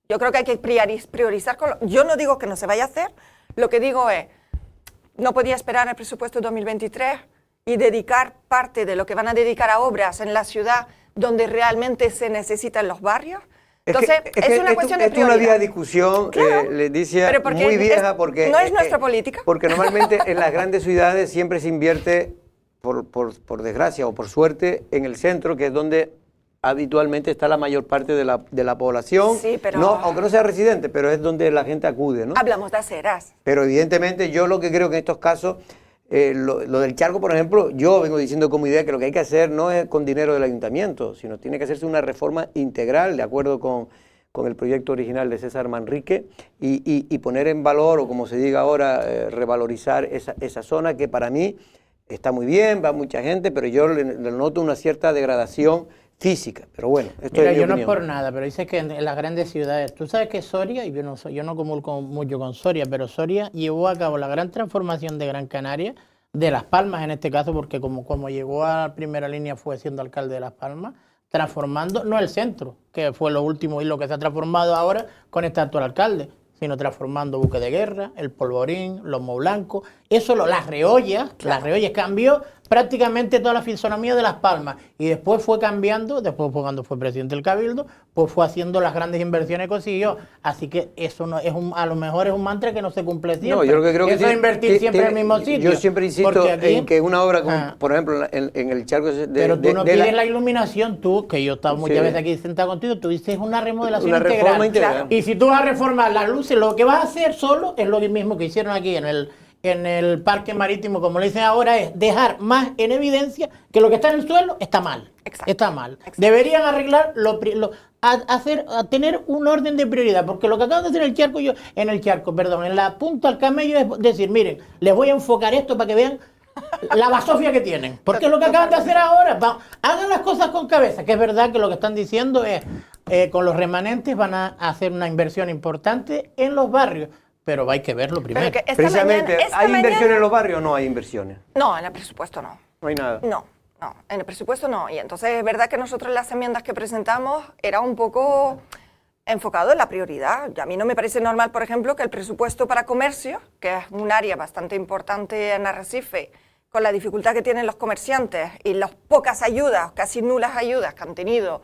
Yo creo que hay que priorizar. Yo no digo que no se vaya a hacer, lo que digo es, no podía esperar el presupuesto 2023 y dedicar parte de lo que van a dedicar a obras en la ciudad donde realmente se necesitan los barrios. Entonces, es una cuestión de prioridad. Es una vieja discusión, claro, Leticia, muy vieja, porque... No es nuestra política. Porque normalmente en las grandes ciudades siempre se invierte, por desgracia o por suerte, en el centro, que es donde habitualmente está la mayor parte de la población, sí, pero... no, aunque no sea residente, pero es donde la gente acude, ¿no? Hablamos de aceras. Pero evidentemente yo lo que creo que en estos casos... lo del Charco, por ejemplo, yo vengo diciendo como idea que lo que hay que hacer no es con dinero del ayuntamiento, sino tiene que hacerse una reforma integral, de acuerdo con el proyecto original de César Manrique, y poner en valor, o como se diga ahora, revalorizar esa zona que para mí está muy bien, va mucha gente, pero yo le noto una cierta degradación física. Pero bueno, esto Mira, es mi yo no opinión. es por nada, pero dice que en las grandes ciudades, tú sabes que Soria, y yo no comulgo mucho con Soria, pero Soria llevó a cabo la gran transformación de Gran Canaria, de Las Palmas en este caso, porque como llegó a primera línea fue siendo alcalde de Las Palmas, transformando, no el centro, que fue lo último y lo que se ha transformado ahora con este actual alcalde, sino transformando Buque de Guerra, el Polvorín, Lomo Blanco, eso, las Reollas, claro. Las Reollas cambió prácticamente toda la fisonomía de Las Palmas y después fue cambiando, después cuando fue presidente del Cabildo, pues fue haciendo las grandes inversiones que consiguió, así que eso no es a lo mejor es un mantra que no se cumple siempre. No, yo lo que creo eso que es invertir siempre en el mismo sitio. Yo siempre insisto aquí, en que una obra, como, por ejemplo, en el Charco pero tú no pides la iluminación, tú, que yo he estado muchas veces aquí sentado contigo, tú dices una remodelación integral. Claro. Y si tú vas a reformar las luces, lo que vas a hacer solo es lo mismo que hicieron aquí en el parque marítimo, como le dicen ahora, es dejar más en evidencia que lo que está en el suelo está mal. Exacto. Está mal. Exacto. Deberían arreglar a tener un orden de prioridad, porque lo que acaban de hacer en la Punta al Camello es decir, miren, les voy a enfocar esto para que vean la basofia que tienen, porque es lo que acaban de hacer ahora. Hagan las cosas con cabeza, que es verdad que lo que están diciendo es con los remanentes van a hacer una inversión importante en los barrios. Pero hay que verlo primero. Precisamente, ¿hay inversiones en los barrios o no hay inversiones? No, en el presupuesto no. No hay nada. No, en el presupuesto no. Y entonces es verdad que nosotros las enmiendas que presentamos era un poco enfocado en la prioridad. Y a mí no me parece normal, por ejemplo, que el presupuesto para comercio, que es un área bastante importante en Arrecife, con la dificultad que tienen los comerciantes y las pocas ayudas, casi nulas ayudas que han tenido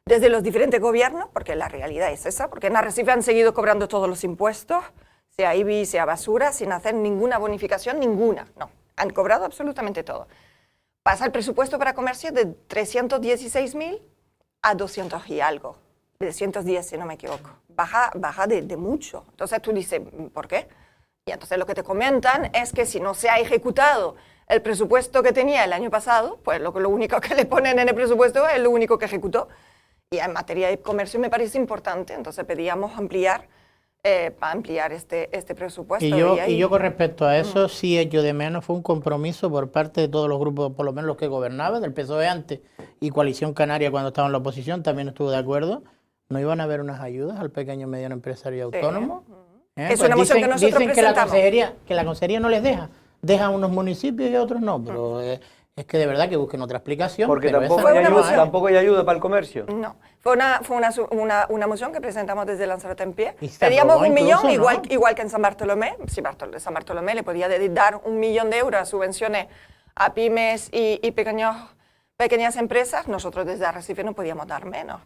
desde los diferentes gobiernos, porque la realidad es esa, porque en Arrecife han seguido cobrando todos los impuestos, sea IBI, sea basura, sin hacer ninguna bonificación, ninguna. No, han cobrado absolutamente todo. Pasa el presupuesto para comercio de 316.000 a 200 y algo, de 210 si no me equivoco. Baja de mucho. Entonces tú dices, ¿por qué? Y entonces lo que te comentan es que si no se ha ejecutado el presupuesto que tenía el año pasado, pues lo único que le ponen en el presupuesto es lo único que ejecutó. Y en materia de comercio me parece importante, entonces pedíamos ampliar para ampliar este presupuesto. Y yo con respecto a eso, sí hecho de menos fue un compromiso por parte de todos los grupos, por lo menos los que gobernaban, del PSOE antes y Coalición Canaria cuando estaba en la oposición, también estuvo de acuerdo. No iban a haber unas ayudas al pequeño y mediano empresario autónomo. Es una moción que nosotros presentamos. Que la consejería no les deja a unos municipios y a otros no, pero es que de verdad que busquen otra explicación. Porque tampoco hay ayuda para el comercio. No, fue una moción que presentamos desde Lanzarote en pie. Pedíamos 1 millón, ¿no? igual que en San Bartolomé. Si San Bartolomé le podía dar 1 millón de euros a subvenciones a pymes y pequeñas empresas, nosotros desde Arrecife no podíamos dar menos.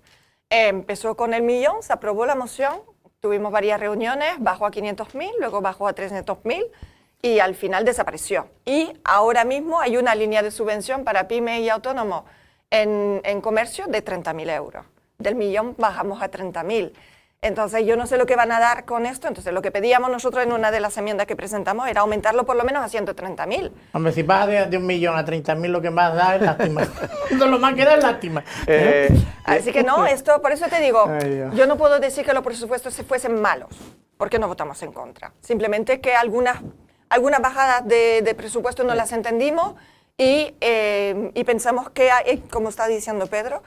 Empezó con el 1 millón, se aprobó la moción, tuvimos varias reuniones, bajó a 500.000, luego bajó a 300.000 y al final desapareció. Y ahora mismo hay una línea de subvención para pyme y autónomo en comercio de 30.000 euros. Del 1.000.000 bajamos a 30.000. Entonces yo no sé lo que van a dar con esto. Entonces lo que pedíamos nosotros en una de las enmiendas que presentamos era aumentarlo por lo menos a 130.000. Hombre, si bajas de 1.000.000 a 30.000, lo que más da es lástima. Lo más que da es lástima. Así que no, esto, por eso te digo, yo no puedo decir que los presupuestos fuesen malos, porque no votamos en contra. Simplemente que algunas bajadas de presupuesto no las entendimos y pensamos que, como está diciendo Pedro,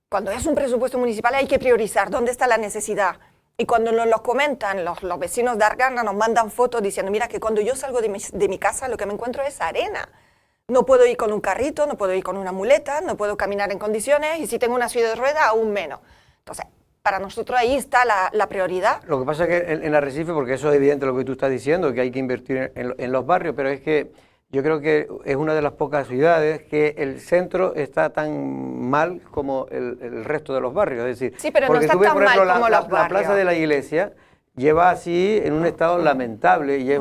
cuando es un presupuesto municipal hay que priorizar dónde está la necesidad. Y cuando nos lo comentan los vecinos de Arganda, nos mandan fotos diciendo, mira, que cuando yo salgo de mi casa lo que me encuentro es arena. No puedo ir con un carrito, no puedo ir con una muleta, no puedo caminar en condiciones y si tengo una silla de ruedas, aún menos. Entonces, para nosotros ahí está la prioridad. Lo que pasa es que en Arrecife, porque eso es evidente lo que tú estás diciendo, que hay que invertir en los barrios, pero es que yo creo que es una de las pocas ciudades que el centro está tan mal como el resto de los barrios. Es decir, sí, pero porque no está tú ves, tan por ejemplo, mal como los la plaza de la iglesia lleva así en un estado lamentable y es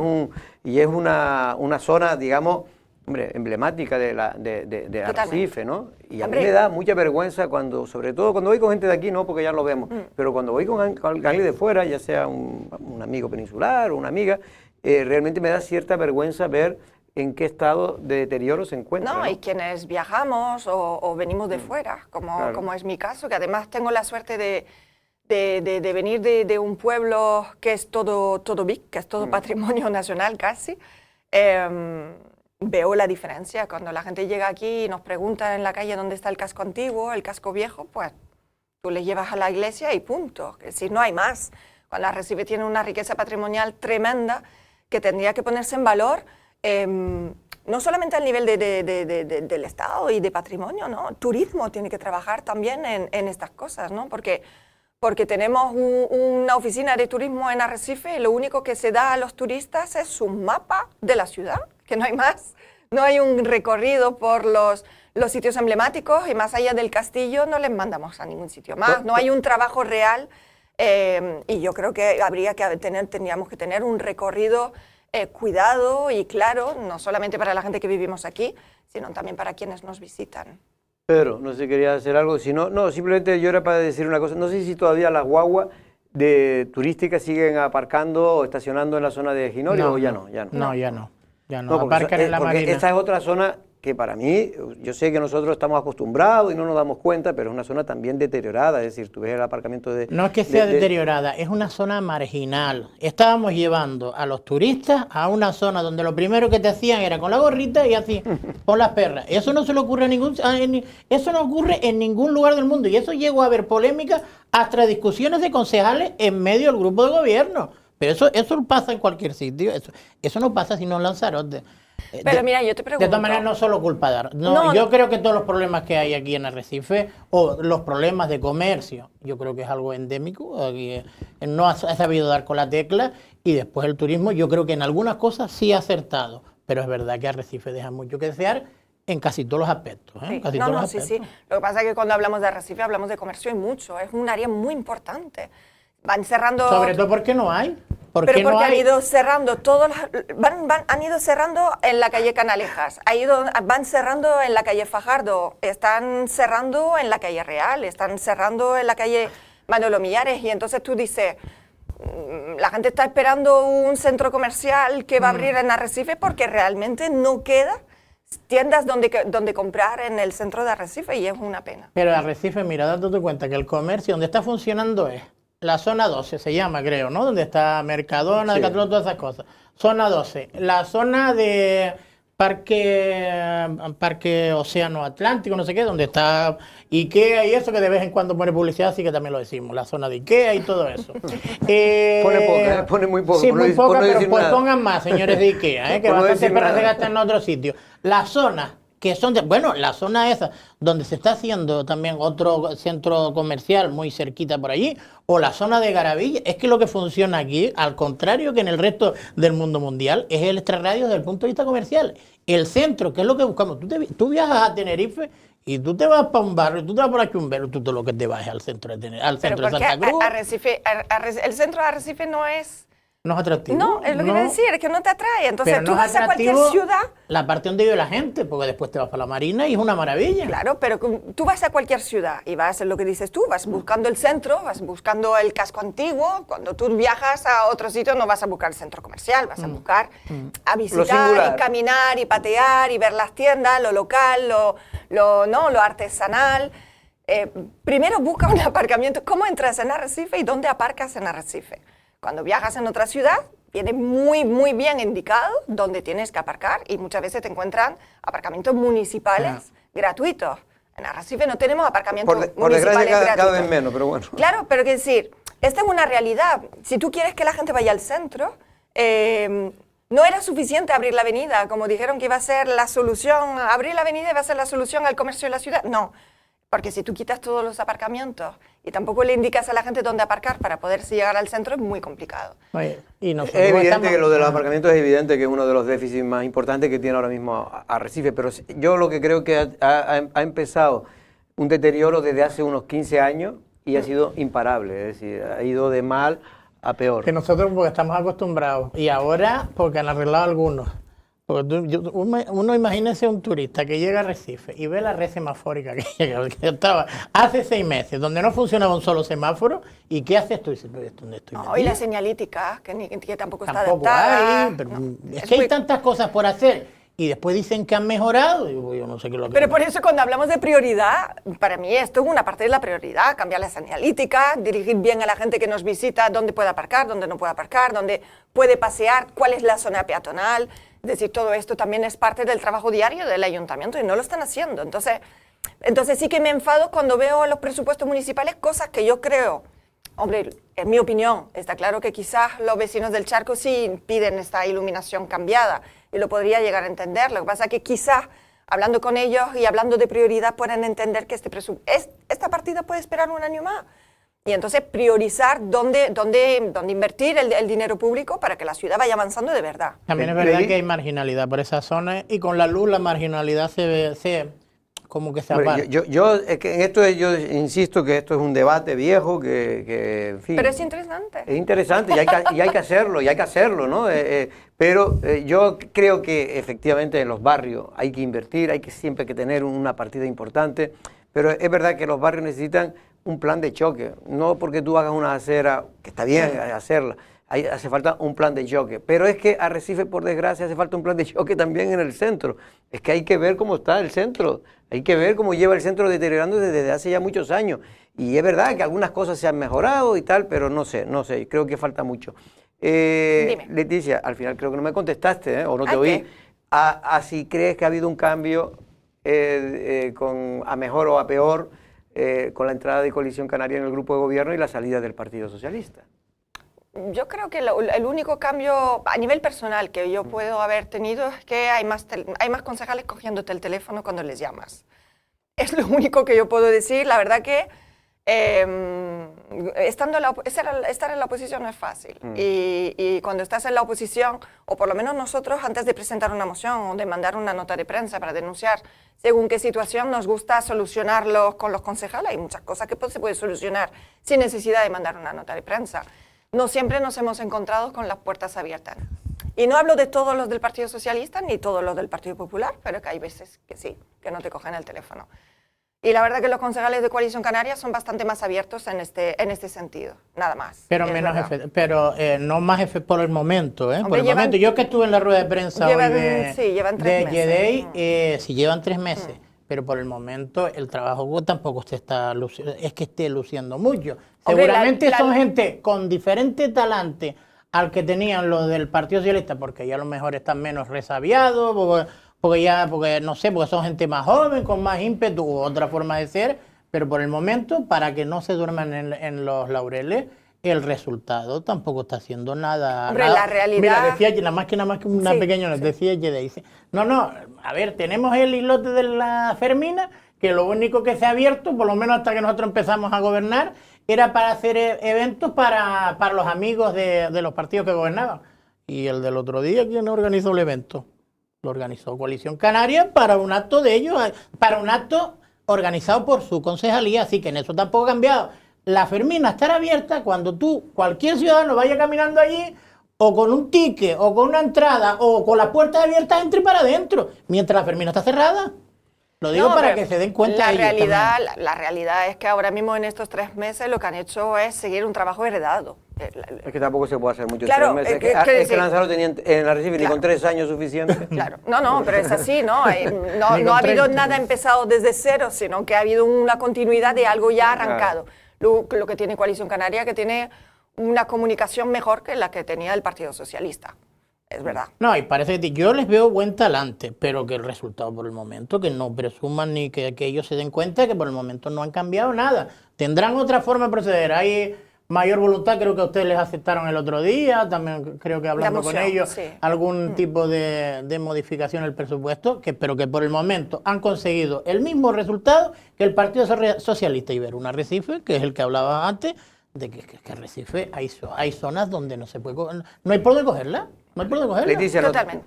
una zona, digamos, hombre, emblemática de Arrecife, ¿no? Y a mí me da mucha vergüenza sobre todo cuando voy con gente de aquí, no, porque ya lo vemos, pero cuando voy con alguien de fuera, ya sea un amigo peninsular o una amiga, realmente me da cierta vergüenza ver en qué estado de deterioro se encuentra. No, hay quienes viajamos o venimos de fuera, como es mi caso, que además tengo la suerte de venir de un pueblo que es todo BIC, que es todo patrimonio nacional casi. Veo la diferencia. Cuando la gente llega aquí y nos pregunta en la calle dónde está el casco antiguo, el casco viejo, pues tú les llevas a la iglesia y punto. Es decir, no hay más. Cuando Arrecife tiene una riqueza patrimonial tremenda que tendría que ponerse en valor, no solamente al nivel del Estado y de patrimonio, ¿no? Turismo tiene que trabajar también en estas cosas, ¿no? Porque tenemos una oficina de turismo en Arrecife y lo único que se da a los turistas es un mapa de la ciudad, que no hay más. No hay un recorrido por los sitios emblemáticos y más allá del castillo no les mandamos a ningún sitio más. No hay un trabajo real y yo creo que tendríamos que tener un recorrido cuidado y claro, no solamente para la gente que vivimos aquí, sino también para quienes nos visitan. Pedro, no sé si quería hacer algo, si no, simplemente yo era para decir una cosa, no sé si todavía las guaguas turísticas siguen aparcando o estacionando en la zona de Ginorio o ya no. No, ya no. Aparcan en la Marina. Esta es otra zona que para mí, yo sé que nosotros estamos acostumbrados y no nos damos cuenta, pero es una zona también deteriorada, es decir, tú ves el aparcamiento de... No es que sea deteriorada, es una zona marginal. Estábamos llevando a los turistas a una zona donde lo primero que te hacían era con la gorrita y así, con las perras. Eso no se le ocurre eso no ocurre en ningún lugar del mundo y eso llegó a haber polémica hasta discusiones de concejales en medio del grupo de gobierno. Pero eso pasa en cualquier sitio, eso no pasa sino en Lanzarote. Pero mira, yo te pregunto... De todas maneras, no solo culpa de... Yo creo que todos los problemas que hay aquí en Arrecife, o los problemas de comercio, yo creo que es algo endémico, aquí no ha sabido dar con la tecla, y después el turismo, yo creo que en algunas cosas sí ha acertado, pero es verdad que Arrecife deja mucho que desear en casi todos los aspectos. Sí. Sí. Lo que pasa es que cuando hablamos de Arrecife hablamos de comercio y mucho, es un área muy importante. Van cerrando... Sobre todo porque no hay. Porque han ido cerrando han ido cerrando en la calle Canalejas, van cerrando en la calle Fajardo, están cerrando en la calle Real, están cerrando en la calle Manolo Millares y entonces tú dices, la gente está esperando un centro comercial que va a abrir en Arrecife porque realmente no queda tiendas donde comprar en el centro de Arrecife y es una pena. Pero Arrecife, mira, date cuenta que el comercio donde está funcionando es la zona 12, se llama, creo, ¿no? Donde está Mercadona, sí. Decathlon, todas esas cosas. Zona 12. La zona de Parque Océano Atlántico, no sé qué, donde está Ikea y eso, que de vez en cuando pone publicidad, así que también lo decimos. La zona de Ikea y todo eso. Pone muy poco. Sí, muy poca, pero pues pongan más, señores de Ikea, que bastante para se gastan en otro sitio. La zona... que son la zona esa, donde se está haciendo también otro centro comercial muy cerquita por allí, o la zona de Garavilla, es que lo que funciona aquí, al contrario que en el resto del mundo mundial, es el extrarradio desde el punto de vista comercial. El centro, que es lo que buscamos. Tú viajas a Tenerife y tú te vas para un barrio, tú te vas por aquí un barrio, tú lo que te vas es al centro de Tenerife, al centro de Santa Cruz. El centro de Arrecife no es No es atractivo. No, es lo que iba a decir, es que no te atrae. Entonces pero tú no vas a cualquier ciudad. La parte donde vive la gente, porque después te vas para la Marina y es una maravilla. Claro, pero tú vas a cualquier ciudad y vas, lo que dices tú, vas buscando el centro, vas buscando el casco antiguo. Cuando tú viajas a otro sitio no vas a buscar el centro comercial, vas a buscar a visitar y caminar y patear y ver las tiendas, lo local, lo artesanal. Primero busca un aparcamiento. ¿Cómo entras en Arrecife y dónde aparcas en Arrecife? Cuando viajas en otra ciudad, viene muy, muy bien indicado dónde tienes que aparcar y muchas veces te encuentran aparcamientos municipales gratuitos. En Arrecife no tenemos aparcamientos municipales por desgracia, gratuitos. cada vez menos, pero bueno. Claro, pero quiero decir, esta es una realidad. Si tú quieres que la gente vaya al centro, no era suficiente abrir la avenida, como dijeron que iba a ser la solución, abrir la avenida iba a ser la solución al comercio de la ciudad. No. Porque si tú quitas todos los aparcamientos y tampoco le indicas a la gente dónde aparcar para poderse llegar al centro, es muy complicado. Oye, y es evidente que lo de los aparcamientos es evidente que es uno de los déficits más importantes que tiene ahora mismo Arrecife, pero yo lo que creo que ha empezado un deterioro desde hace unos 15 años y ha sido imparable, es decir, ha ido de mal a peor. Que nosotros porque estamos acostumbrados y ahora porque han arreglado algunos. Porque uno imagínese un turista que llega a Recife y ve la red semafórica que llega, que estaba hace 6 meses, donde no funcionaba un solo semáforo, ¿y qué haces tú? Dices, ¿dónde estoy metido? Y la señalítica, que tampoco está Tampoco adaptada. hay, pero es que hay tantas cosas por hacer y después dicen que han mejorado, y yo no sé qué es lo que... Pero por eso cuando hablamos de prioridad, para mí esto es una parte de la prioridad, cambiar la señalítica, dirigir bien a la gente que nos visita dónde puede aparcar, dónde no puede aparcar, dónde puede pasear, cuál es la zona peatonal. Es decir, todo esto también es parte del trabajo diario del ayuntamiento y no lo están haciendo. Entonces sí que me enfado cuando veo en los presupuestos municipales cosas que yo creo, hombre, en mi opinión, está claro que quizás los vecinos del Charco sí piden esta iluminación cambiada y lo podría llegar a entender. Lo que pasa es que quizás hablando con ellos y hablando de prioridad pueden entender que esta partida puede esperar un año más. Y entonces priorizar dónde invertir el dinero público para que la ciudad vaya avanzando de verdad. También es verdad que hay marginalidad por esa zona y con la luz la marginalidad como que se aparta. Es que en esto yo insisto que esto es un debate viejo que en fin, pero es interesante. Es interesante y hay que hacerlo, ¿no? Pero yo creo que efectivamente en los barrios hay que invertir, hay que siempre que tener una partida importante, pero es verdad que los barrios necesitan un plan de choque, no porque tú hagas una acera, que está bien hacerla, hace falta un plan de choque, pero es que Arrecife, por desgracia, hace falta un plan de choque también en el centro. Es que hay que ver cómo está el centro, hay que ver cómo lleva el centro deteriorándose desde hace ya muchos años. Y es verdad que algunas cosas se han mejorado y tal, pero no sé, creo que falta mucho. Leticia, al final creo que no me contestaste, o no te oí. Si crees que ha habido un cambio a mejor o a peor con la entrada de Coalición Canaria en el grupo de gobierno y la salida del Partido Socialista. Yo creo que el único cambio a nivel personal que yo puedo haber tenido es que hay más concejales cogiéndote el teléfono cuando les llamas. Es lo único que yo puedo decir. La verdad que estar en la oposición no es fácil. Y cuando estás en la oposición, o por lo menos nosotros, antes de presentar una moción o de mandar una nota de prensa para denunciar según qué situación, nos gusta solucionarlo con los concejales. Hay muchas cosas que se pueden solucionar sin necesidad de mandar una nota de prensa. No siempre nos hemos encontrado con las puertas abiertas. Y no hablo de todos los del Partido Socialista ni todos los del Partido Popular, pero que hay veces que sí, que no te cogen el teléfono. Y la verdad que los concejales de Coalición Canaria son bastante más abiertos en este sentido, nada más. Pero no más por el momento, ¿eh? Hombre, por el momento. Yo que estuve en la rueda de prensa llevan 3 meses. Yeday, sí llevan 3 meses. Pero por el momento el trabajo tampoco es que esté luciendo mucho. Seguramente son gente con diferente talante al que tenían los del Partido Socialista, porque ya a lo mejor están menos resabiados, porque no sé, porque son gente más joven, con más ímpetu u otra forma de ser, pero por el momento, para que no se duerman en los laureles, el resultado tampoco está haciendo nada. Hombre, la realidad... Mira, decía, nada más que una pequeña, decía Yeday, dice, no, a ver, tenemos el islote de la Fermina, que lo único que se ha abierto, por lo menos hasta que nosotros empezamos a gobernar, era para hacer eventos para los amigos de los partidos que gobernaban. Y el del otro día, ¿quién organizó el evento? Lo organizó Coalición Canaria para un acto de ellos, para un acto organizado por su concejalía, así que en eso tampoco ha cambiado. La Fermina estará abierta cuando cualquier ciudadano vaya caminando allí, o con un ticket, o con una entrada, o con las puertas abiertas, entre para adentro, mientras la Fermina está cerrada. Lo digo para que se den cuenta. La realidad es que ahora mismo en estos 3 meses lo que han hecho es seguir un trabajo heredado. Es que tampoco se puede hacer mucho claro, en 3 meses. Es que Lanzarote tenía en Arrecife ni con 3 años suficiente. Claro, no, pero es así, ¿no? No ha habido nada empezado desde cero, sino que ha habido una continuidad de algo ya arrancado. Lo que tiene Coalición Canaria, que tiene una comunicación mejor que la que tenía el Partido Socialista. Es verdad. No, y parece que yo les veo buen talante, pero que el resultado por el momento, que no presuman ni que ellos se den cuenta que por el momento no han cambiado nada. Tendrán otra forma de proceder. Hay mayor voluntad, creo que ustedes les aceptaron el otro día, también creo que hablando con ellos, sí, algún tipo de modificación del presupuesto, pero que por el momento han conseguido el mismo resultado que el Partido Socialista Ibero. Un Arrecife, que es el que hablaba antes, de que Arrecife hay zonas donde no se puede, no hay por dónde cogerla. No hay por dónde cogerla. Leticia,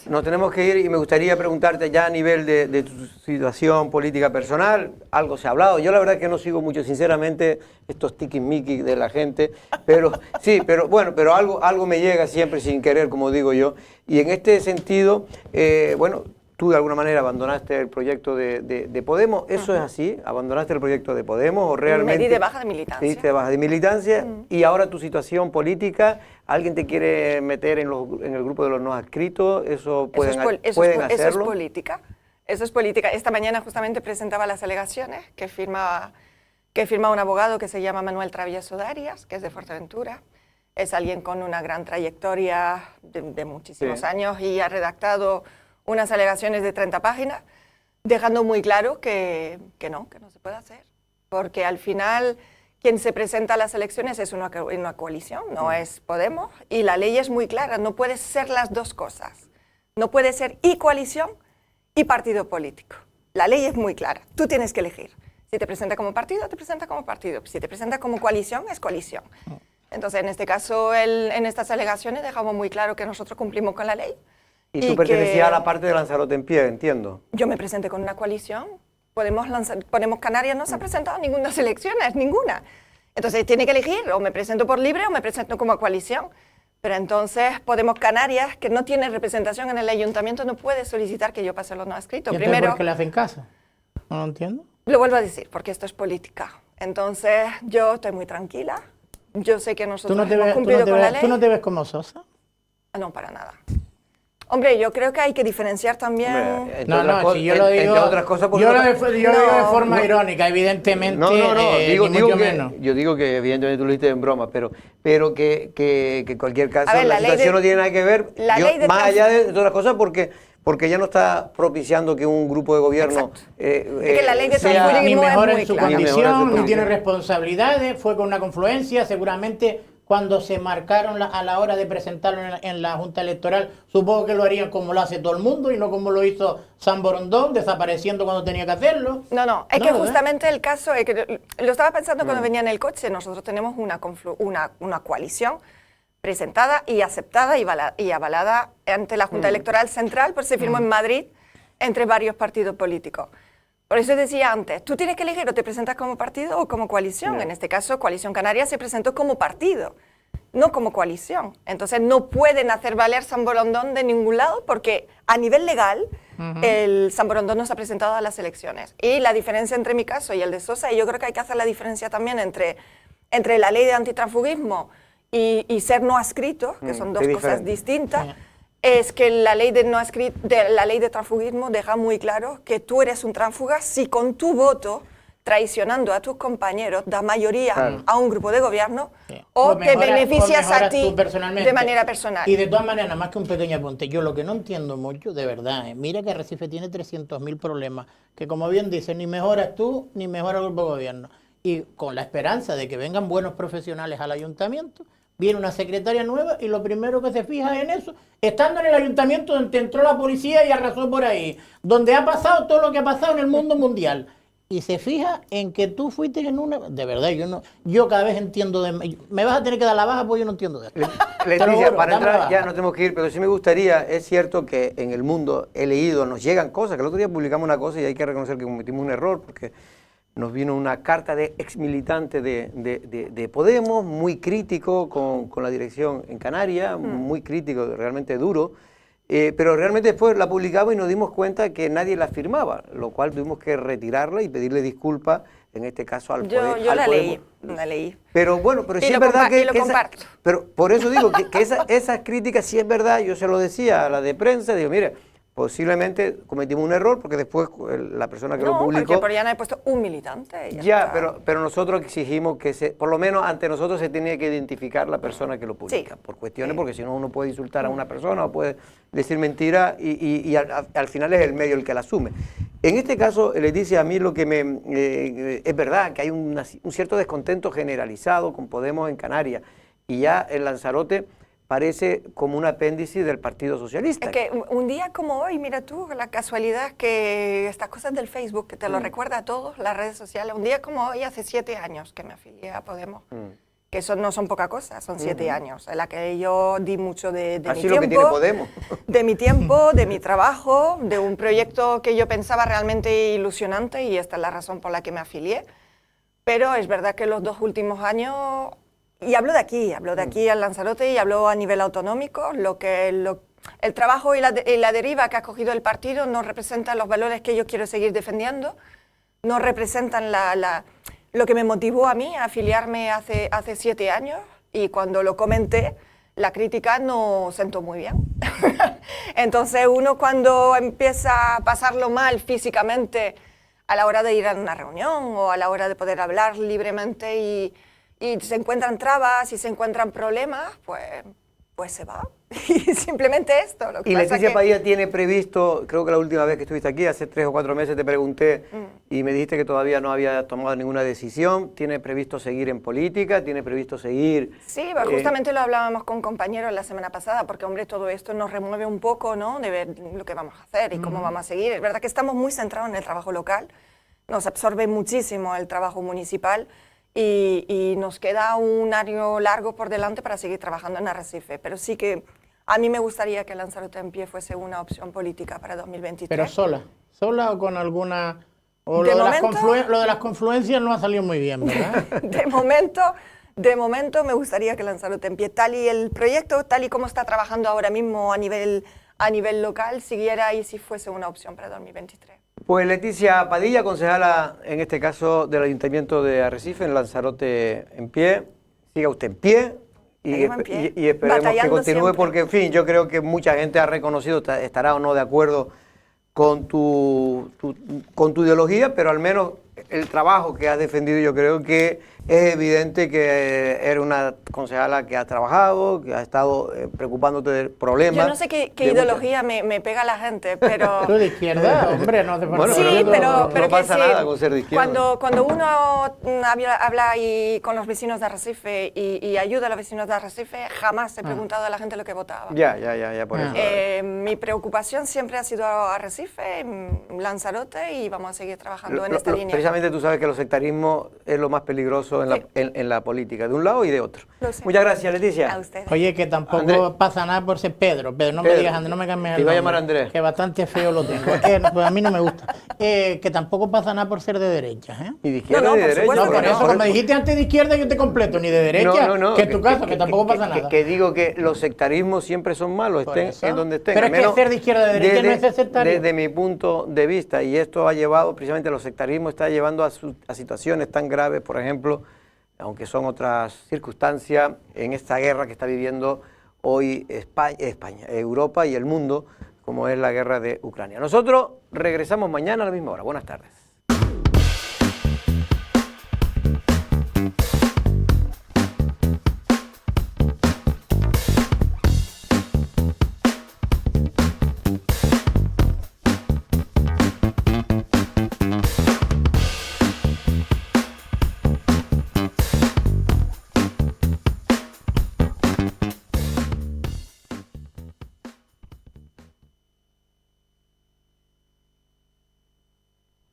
nos tenemos que ir y me gustaría preguntarte ya a nivel de tu situación política personal. Algo se ha hablado. Yo la verdad que no sigo mucho, sinceramente, estos tiquismiquis de la gente. Pero sí, pero bueno, pero algo me llega siempre sin querer, como digo yo. Y en este sentido, bueno, tú de alguna manera abandonaste el proyecto de Podemos. ¿Eso es así? ¿Abandonaste el proyecto de Podemos o realmente? Me di de baja de militancia. Te diste de baja de militancia y ahora tu situación política, ¿alguien te quiere meter en el grupo de los no adscritos? ¿Eso pueden hacerlo? Eso es política. Eso es política. Esta mañana justamente presentaba las alegaciones que firma un abogado que se llama Manuel Travieso Darias, que es de Fuerteventura. Es alguien con una gran trayectoria de muchísimos años y ha redactado unas alegaciones de 30 páginas, dejando muy claro que no se puede hacer. Porque al final, quien se presenta a las elecciones es una coalición, no es Podemos, y la ley es muy clara, no puede ser las dos cosas. No puede ser y coalición y partido político. La ley es muy clara, tú tienes que elegir. Si te presenta como partido, te presenta como partido. Si te presenta como coalición, es coalición. Entonces, en este caso, en estas alegaciones dejamos muy claro que nosotros cumplimos con la ley. Y tú pertenecías a la parte de Lanzarote en pie, entiendo. Yo me presenté con una coalición. Podemos Canarias no se ha presentado a ninguna elecciones, ninguna. Entonces tiene que elegir, o me presento por libre o me presento como coalición. Pero entonces Podemos Canarias, que no tiene representación en el ayuntamiento, no puede solicitar que yo pase los no adscritos. Primero, ¿por qué le hacen caso? No lo entiendo. Lo vuelvo a decir, porque esto es política. Entonces yo estoy muy tranquila. Yo sé que nosotros hemos cumplido con la ley. ¿Tú no te ves como Sosa? No, para nada. Hombre, yo creo que hay que diferenciar también... Si yo lo digo... otras cosas, yo lo digo de forma irónica, evidentemente. Yo digo que evidentemente tú lo dijiste en broma, pero que en cualquier caso la situación no tiene nada que ver, más allá de otras cosas, porque ya no está propiciando que un grupo de gobierno que la ley de sea ni mejor en su clara. condición, ni tiene responsabilidades, fue con una confluencia, seguramente... Cuando se marcaron a la hora de presentarlo en la Junta Electoral, supongo que lo harían como lo hace todo el mundo y no como lo hizo San Borondón, desapareciendo cuando tenía que hacerlo. No, es que justamente el caso, es que lo estaba pensando cuando venía en el coche, nosotros tenemos una coalición presentada y aceptada y avalada ante la Junta Electoral Central, pues se firmó en Madrid entre varios partidos políticos. Por eso decía antes, tú tienes que elegir o te presentas como partido o como coalición. En este caso, Coalición Canaria se presentó como partido, no como coalición. Entonces no pueden hacer valer San Borondón de ningún lado porque a nivel legal el San Borondón no se ha presentado a las elecciones. Y la diferencia entre mi caso y el de Sosa, y yo creo que hay que hacer la diferencia también entre la ley de antitransfugismo y ser no adscrito, que son dos cosas distintas. Es que la ley de transfugismo deja muy claro que tú eres un tránsfuga si con tu voto, traicionando a tus compañeros, das mayoría a un grupo de gobierno o te beneficias a ti de manera personal. Y de todas maneras, nada más que un pequeño apunte, yo lo que no entiendo mucho, de verdad, mira que Arrecife tiene 300.000 problemas, que como bien dices, ni mejoras tú, ni mejora el grupo de gobierno. Y con la esperanza de que vengan buenos profesionales al ayuntamiento, viene una secretaria nueva y lo primero que se fija en eso, estando en el ayuntamiento donde entró la policía y arrasó por ahí, donde ha pasado todo lo que ha pasado en el mundo mundial, y se fija en que tú fuiste en una... De verdad, yo cada vez entiendo me vas a tener que dar la baja porque yo no entiendo de esto. Leticia, para entrar ya no tenemos que ir, pero sí me gustaría, es cierto que en el mundo he leído, nos llegan cosas, que el otro día publicamos una cosa y hay que reconocer que cometimos un error, porque nos vino una carta de exmilitante de Podemos, muy crítico con la dirección en Canarias, muy crítico, realmente duro, pero realmente después la publicamos y nos dimos cuenta que nadie la firmaba, lo cual tuvimos que retirarla y pedirle disculpas, en este caso al Podemos. Yo la leí. Pero bueno, pero sí es verdad que... Pero por eso digo que esas críticas sí es verdad, yo se lo decía a la de prensa, digo, mire, posiblemente cometimos un error porque después la persona que lo publicó... No, porque por allá no he puesto un militante. Ya, pero nosotros exigimos que por lo menos ante nosotros se tenía que identificar la persona que lo publica, por cuestiones, porque si no uno puede insultar a una persona o puede decir mentira y al final es el medio el que la asume. En este caso, Leticia, a mí lo que es verdad que hay un cierto descontento generalizado con Podemos en Canarias y ya el Lanzarote parece como un apéndice del Partido Socialista. Es que un día como hoy, mira tú, la casualidad que estas cosas del Facebook, que te lo recuerda a todos, las redes sociales, un día como hoy, hace 7 años que me afilié a Podemos, que eso no son poca cosa, son 7 años, en la que yo di mucho de mi tiempo, que tiene Podemos. de mi tiempo, de mi trabajo, de un proyecto que yo pensaba realmente ilusionante y esta es la razón por la que me afilié, pero es verdad que los 2 últimos años... Y hablo de aquí al Lanzarote y hablo a nivel autonómico, el trabajo y la deriva que ha cogido el partido no representan los valores que yo quiero seguir defendiendo, no representan lo que me motivó a mí a afiliarme hace 7 años y cuando lo comenté, la crítica no sentó muy bien. Entonces uno cuando empieza a pasarlo mal físicamente a la hora de ir a una reunión o a la hora de poder hablar libremente y se encuentran trabas y se encuentran problemas, pues se va. Y simplemente esto. Lo que y pasa Leticia Padilla tiene previsto, creo que la última vez que estuviste aquí, hace 3 o 4 meses te pregunté y me dijiste que todavía no había tomado ninguna decisión. ¿Tiene previsto seguir en política? ¿Tiene previsto seguir...? Sí, justamente lo hablábamos con compañeros la semana pasada, porque, hombre, todo esto nos remueve un poco, ¿no?, de ver lo que vamos a hacer y cómo vamos a seguir. Es verdad que estamos muy centrados en el trabajo local, nos absorbe muchísimo el trabajo municipal, y nos queda un año largo por delante para seguir trabajando en Arrecife, pero sí que a mí me gustaría que Lanzarote en pie fuese una opción política para 2023. ¿Pero sola o con alguna...? O lo de las confluencias no ha salido muy bien, ¿verdad? De momento me gustaría que Lanzarote en pie, tal y el proyecto, tal y como está trabajando ahora mismo a nivel local, siguiera y si fuese una opción para 2023. Pues Leticia Padilla, concejala en este caso del Ayuntamiento de Arrecife, en Lanzarote en pie. Siga usted en pie y esperemos que continúe siempre. Porque, en fin, yo creo que mucha gente ha reconocido, estará o no de acuerdo con tu ideología, pero al menos el trabajo que has defendido yo creo que es evidente que eres una concejala que ha trabajado, que ha estado preocupándote de problemas. Yo no sé qué ideología me pega a la gente, pero... ¿Tú de izquierda? Hombre, no hace falta. Bueno, sí, pero no pasa nada con ser de izquierda. Cuando uno habla con los vecinos de Arrecife y ayuda a los vecinos de Arrecife, jamás he preguntado a la gente lo que votaba. Ya, por eso. Mi preocupación siempre ha sido Arrecife, Lanzarote, y vamos a seguir trabajando en esta línea. Precisamente tú sabes que el sectarismo es lo más peligroso en la política, de un lado y de otro. Muchas gracias, Leticia. A ustedes. Oye, que tampoco pasa nada por ser Pedro. No me digas Andrés, no me cambies el nombre. Te iba a llamar Andrés. Que bastante feo lo tengo. Pues a mí no me gusta. Que tampoco pasa nada por ser de derecha, ¿eh? Ni de izquierda ni de derecha. No, por eso, como me dijiste antes de izquierda, yo te completo. Ni de derecha, que en tu caso, que tampoco pasa nada. Que digo que los sectarismos siempre son malos, estén en donde estén. Pero es que ser de izquierda o de derecha no es ser sectario. Desde mi punto de vista, y esto ha llevado, precisamente los sectarismos está llevando a situaciones tan graves, por ejemplo, aunque son otras circunstancias, en esta guerra que está viviendo hoy España, Europa y el mundo, como es la guerra de Ucrania. Nosotros regresamos mañana a la misma hora. Buenas tardes.